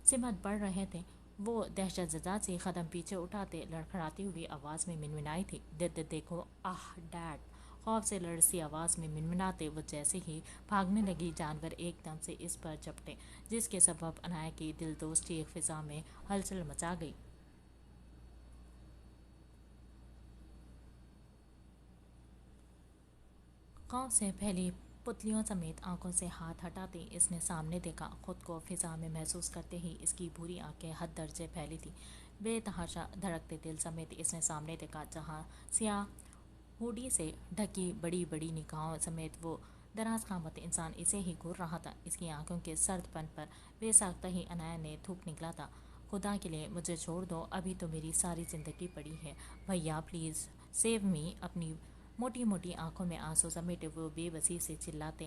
سمت بڑھ رہے تھے وہ دہشت زدہ سی قدم پیچھے اٹھاتے لڑکھڑاتی ہوئی آواز میں منمنائی تھی، دیکھو آہ ڈیڈ۔ خوف سے لرزتی آواز میں منمناتے وہ جیسے ہی بھاگنے لگی جانور ایک دم سے اس پر جھپٹے جس کے سبب عنایت کی دلدوز چیخ فضا میں ہلچل مچا گئی۔ خوف سے پھیلی پتلیوں سمیت آنکھوں سے ہاتھ ہٹاتے اس نے سامنے دیکھا۔ خود کو فضا میں محسوس کرتے ہی اس کی بھوری آنکھیں حد درجے پھیلی تھی۔ بے تحاشا دھڑکتے دل سمیت اس نے سامنے دیکھا جہاں سیاہ ہوڈی سے ڈھکی بڑی بڑی نگاہوں سمیت وہ دراز قامت انسان اسے ہی گھور رہا تھا۔ اس کی آنکھوں کے سرد پن پر بے ساختہ ہی عنایت نے تھوک نکلا تھا، خدا کے لیے مجھے چھوڑ دو، ابھی تو میری ساری زندگی پڑی ہے، بھیا پلیز سیو می۔ اپنی موٹی موٹی آنکھوں میں آنسو سمیٹے وہ بے بسی سے چلاتے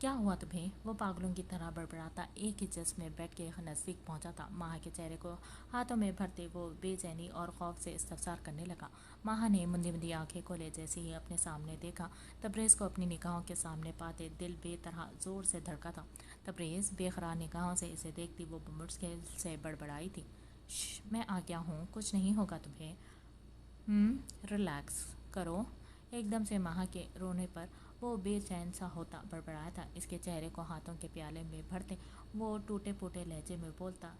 کیا ہوا تمہیں؟ وہ پاگلوں کی طرح بڑبڑاتا ایک ہی جس میں بیٹھ کے نزدیک پہنچا تھا۔ ماہا کے چہرے کو ہاتھوں میں بھرتے وہ بے چینی اور خوف سے استفسار کرنے لگا۔ ماہا نے مندی مندی آنکھیں کھولے۔ جیسے ہی اپنے سامنے دیکھا تبریز کو اپنی نگاہوں کے سامنے پاتے دل بے طرح زور سے دھڑکا تھا۔ تبریز بے قرار نگاہوں سے اسے دیکھتی وہ مشکل سے بڑبڑائی تھی، شش، میں آ گیا ہوں، کچھ نہیں ہوگا تمہیں۔ ریلیکس کرو۔ ایک دم سے ماہا کے رونے پر وہ بے چین سا ہوتا بڑبڑایا تھا۔ اس کے چہرے کو ہاتھوں کے پیالے میں بھرتے وہ ٹوٹے پھوٹے لہجے میں بولتا،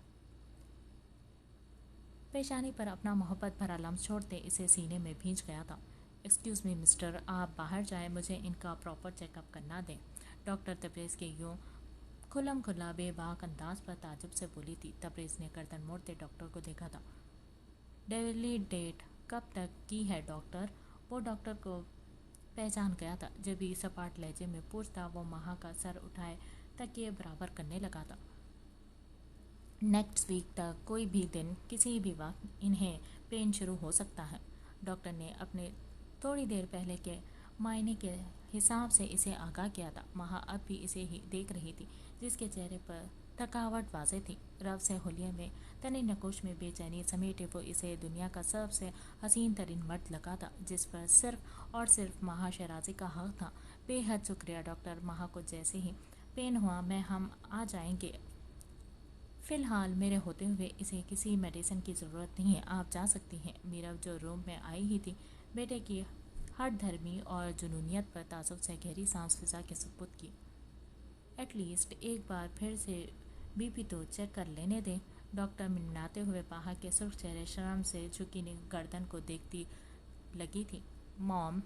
پیشانی پر اپنا محبت بھرا لمس چھوڑتے اسے سینے میں بھینچ گیا تھا۔ ایکسکیوز می مسٹر، آپ باہر جائیں، مجھے ان کا پراپر چیک اپ کرنا دیں۔ ڈاکٹر تبریز کے یوں کھلم کھلا بے باک انداز پر تعجب سے بولی تھی۔ تبریز نے گردن موڑتے ڈاکٹر کو دیکھا تھا۔ ڈیلی ڈیٹ کب تک کی ہے ڈاکٹر؟ وہ ڈاکٹر کو پہچان گیا تھا۔ جب بھی سپاٹ لہجے میں پوچھتا وہ ماہا کا سر اٹھائے تکیے برابر کرنے لگا تھا۔ نیکسٹ ویک تک کوئی بھی دن کسی بھی وقت انہیں پین شروع ہو سکتا ہے۔ ڈاکٹر نے اپنے تھوڑی دیر پہلے کے معائنے کے حساب سے اسے آگاہ کیا تھا۔ ماہا اب بھی اسے ہی دیکھ رہی تھی جس کے چہرے پر تھکاوٹ واضح تھی۔ رف سے حلیے میں تنی نکوش میں بے چینی سمیٹے وہ اسے دنیا کا سب سے حسین ترین مرد لگا تھا جس پر صرف اور صرف ماہا شیرازی کا حق تھا۔ بے حد شکریہ ڈاکٹر۔ ماہا کو جیسے ہی پین ہوا میں ہم آ جائیں گے، فی الحال میرے ہوتے ہوئے اسے کسی میڈیسن کی ضرورت نہیں ہے، آپ جا سکتی ہیں۔ میرا جو روم میں آئی ہی تھی بیٹے کی ہٹ دھرمی اور جنونیت پر تعصب سے گہری سانس فضا کے سپرد کی۔ ایٹ لیسٹ ایک بار پھر سے بی پی تو چیک کر لینے دیں۔ ڈاکٹر منمناتے ہوئے ماہا کے سرخ چہرے شرم سے جھکی گردن کو دیکھتی لگی تھی۔ موم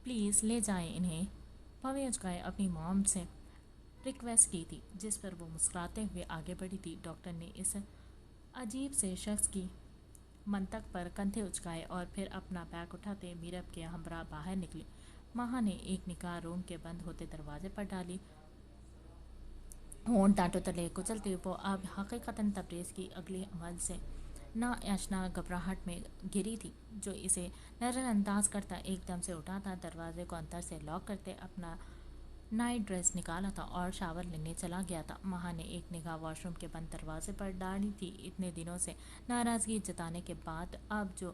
پلیز لے جائیں انہیں، بھویں اچکائے اپنی موم سے ریکویسٹ کی تھی جس پر وہ مسکراتے ہوئے آگے بڑھی تھی۔ ڈاکٹر نے اس عجیب سے شخص کی منطق پر کندھے اچکائے اور پھر اپنا بیگ اٹھاتے میرب کے ہمراہ باہر نکلی۔ ماہا نے ایک نگاہ روم کے بند ہوتے دروازے پر ڈالی۔ ہونٹ دانتوں تلے کچلتے وہ اب حقیقتاً تبریز کی اگلی عمل سے نا آشنا گھبراہٹ میں گری تھی جو اسے نظر انداز کرتا ایک دم سے اٹھا تھا، دروازے کو اندر سے لاک کرتے اپنا نائٹ ڈریس نکالا تھا اور شاور لینے چلا گیا تھا۔ ماہا نے ایک نگاہ واش روم کے بند دروازے پر ڈالی تھی۔ اتنے دنوں سے ناراضگی جتانے کے بعد اب جو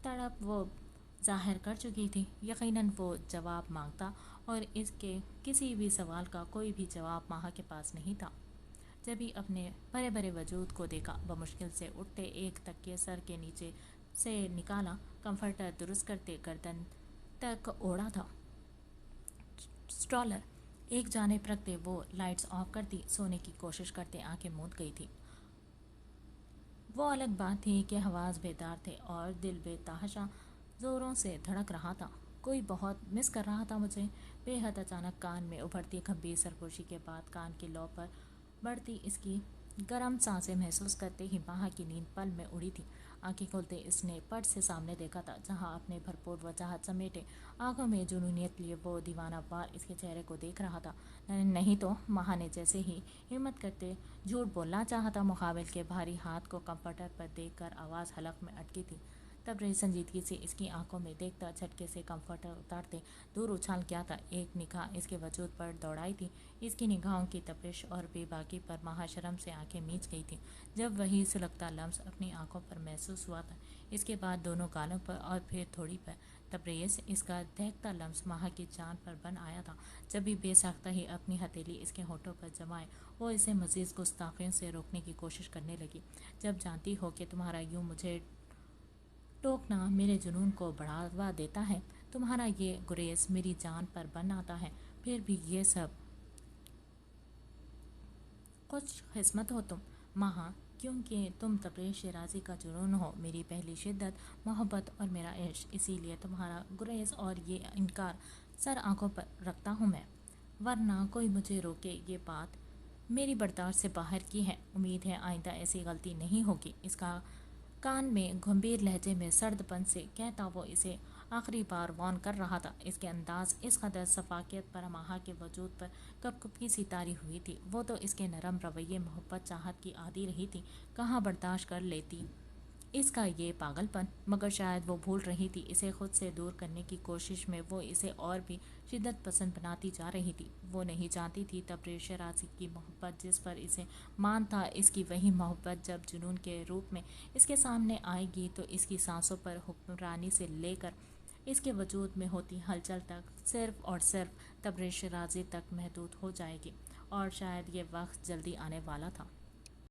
تڑپ وہ ظاہر کر چکی تھی، یقیناً وہ جواب مانگتا اور اس کے کسی بھی سوال کا کوئی بھی جواب ماہا کے پاس نہیں تھا۔ جب ہی اپنے بھرے بھرے وجود کو دیکھا بمشکل سے اٹھتے ایک تکیے سر کے نیچے سے نکالا، کمفرٹر درست کرتے گردن تک اوڑھا تھا۔ اسٹرالر ایک جانب رکھتے وہ لائٹس آف کرتی سونے کی کوشش کرتے آنکھیں موند گئی تھی۔ وہ الگ بات تھی کہ حواس بیدار تھے اور دل بے تحاشا زوروں سے دھڑک رہا تھا۔ کوئی بہت مس کر رہا تھا مجھے؟ بے حد اچانک کان میں ابھرتی گمبھیر سرگوشی کے بعد کان کی لو پر بڑھتی اس کی گرم سانسیں محسوس کرتے ہی ماہا کی نیند پل میں اڑی تھی۔ آنکھیں کھولتے اس نے پٹ سے سامنے دیکھا تھا جہاں اپنے بھرپور وجاہت سمیٹے آنکھوں میں جنونیت لیے وہ دیوانہ وار اس کے چہرے کو دیکھ رہا تھا۔ نہیں تو، ماہا نے جیسے ہی ہمت کرتے جھوٹ بولنا چاہا تھا، مقابل کے بھاری ہاتھ کو کمفرٹر پر دیکھ کر آواز حلق میں اٹکی تھی۔ تبریز سنجیدگی سے اس کی آنکھوں میں دیکھتا جھٹکے سے کمفرٹر اتارتے دور اچھال گیا تھا۔ ایک نگاہ اس کے وجود پر دوڑائی تھی۔ اس کی نگاہوں کی تپش اور بے باکی پر ماہا شرم سے آنکھیں میچ گئی تھی جب وہی سلگتا لمس اپنی آنکھوں پر محسوس ہوا تھا۔ اس کے بعد دونوں گالوں پر اور پھر تھوڑی پر۔ تبریز اس کا دہکتا لمس ماہا کی جان پر بن آیا تھا۔ جب بھی بے ساختہ ہی اپنی ہتھیلی اس کے ہونٹوں پر جمائے وہ اسے مزید گستاخیوں سے روکنے کی کوشش کرنے لگی۔ جب جانتی ہو کہ تمہارا یوں مجھے ٹوکنا میرے جنون کو بڑھاوا دیتا ہے، تمہارا یہ گریز میری جان پر بن آتا ہے، پھر بھی یہ سب خوش قسمت ہو تم ماہا، کیونکہ تم تبریز شیرازی کا جنون ہو، میری پہلی شدت محبت اور میرا عشق، اسی لیے تمہارا گریز اور یہ انکار سر آنکھوں پر رکھتا ہوں میں، ورنہ کوئی مجھے روکے یہ بات میری برداشت سے باہر کی ہے۔ امید ہے آئندہ ایسی غلطی نہیں ہوگی۔ اس کا کان میں گمبھیر لہجے میں سرد پن سے کہتا وہ اسے آخری بار وارن کر رہا تھا۔ اس کے انداز اس قدر شفقت پر ماہا کے وجود پر کپکپی سی طاری ہوئی تھی۔ وہ تو اس کے نرم رویے محبت چاہت کی عادی رہی تھی، کہاں برداشت کر لیتی اس کا یہ پاگل پن، مگر شاید وہ بھول رہی تھی اسے خود سے دور کرنے کی کوشش میں وہ اسے اور بھی شدت پسند بناتی جا رہی تھی۔ وہ نہیں جانتی تھی تبریز شرازی کی محبت جس پر اسے مان تھا، اس کی وہی محبت جب جنون کے روپ میں اس کے سامنے آئے گی تو اس کی سانسوں پر حکمرانی سے لے کر اس کے وجود میں ہوتی ہلچل تک صرف اور صرف تبریز شرازی تک محدود ہو جائے گی، اور شاید یہ وقت جلدی آنے والا تھا۔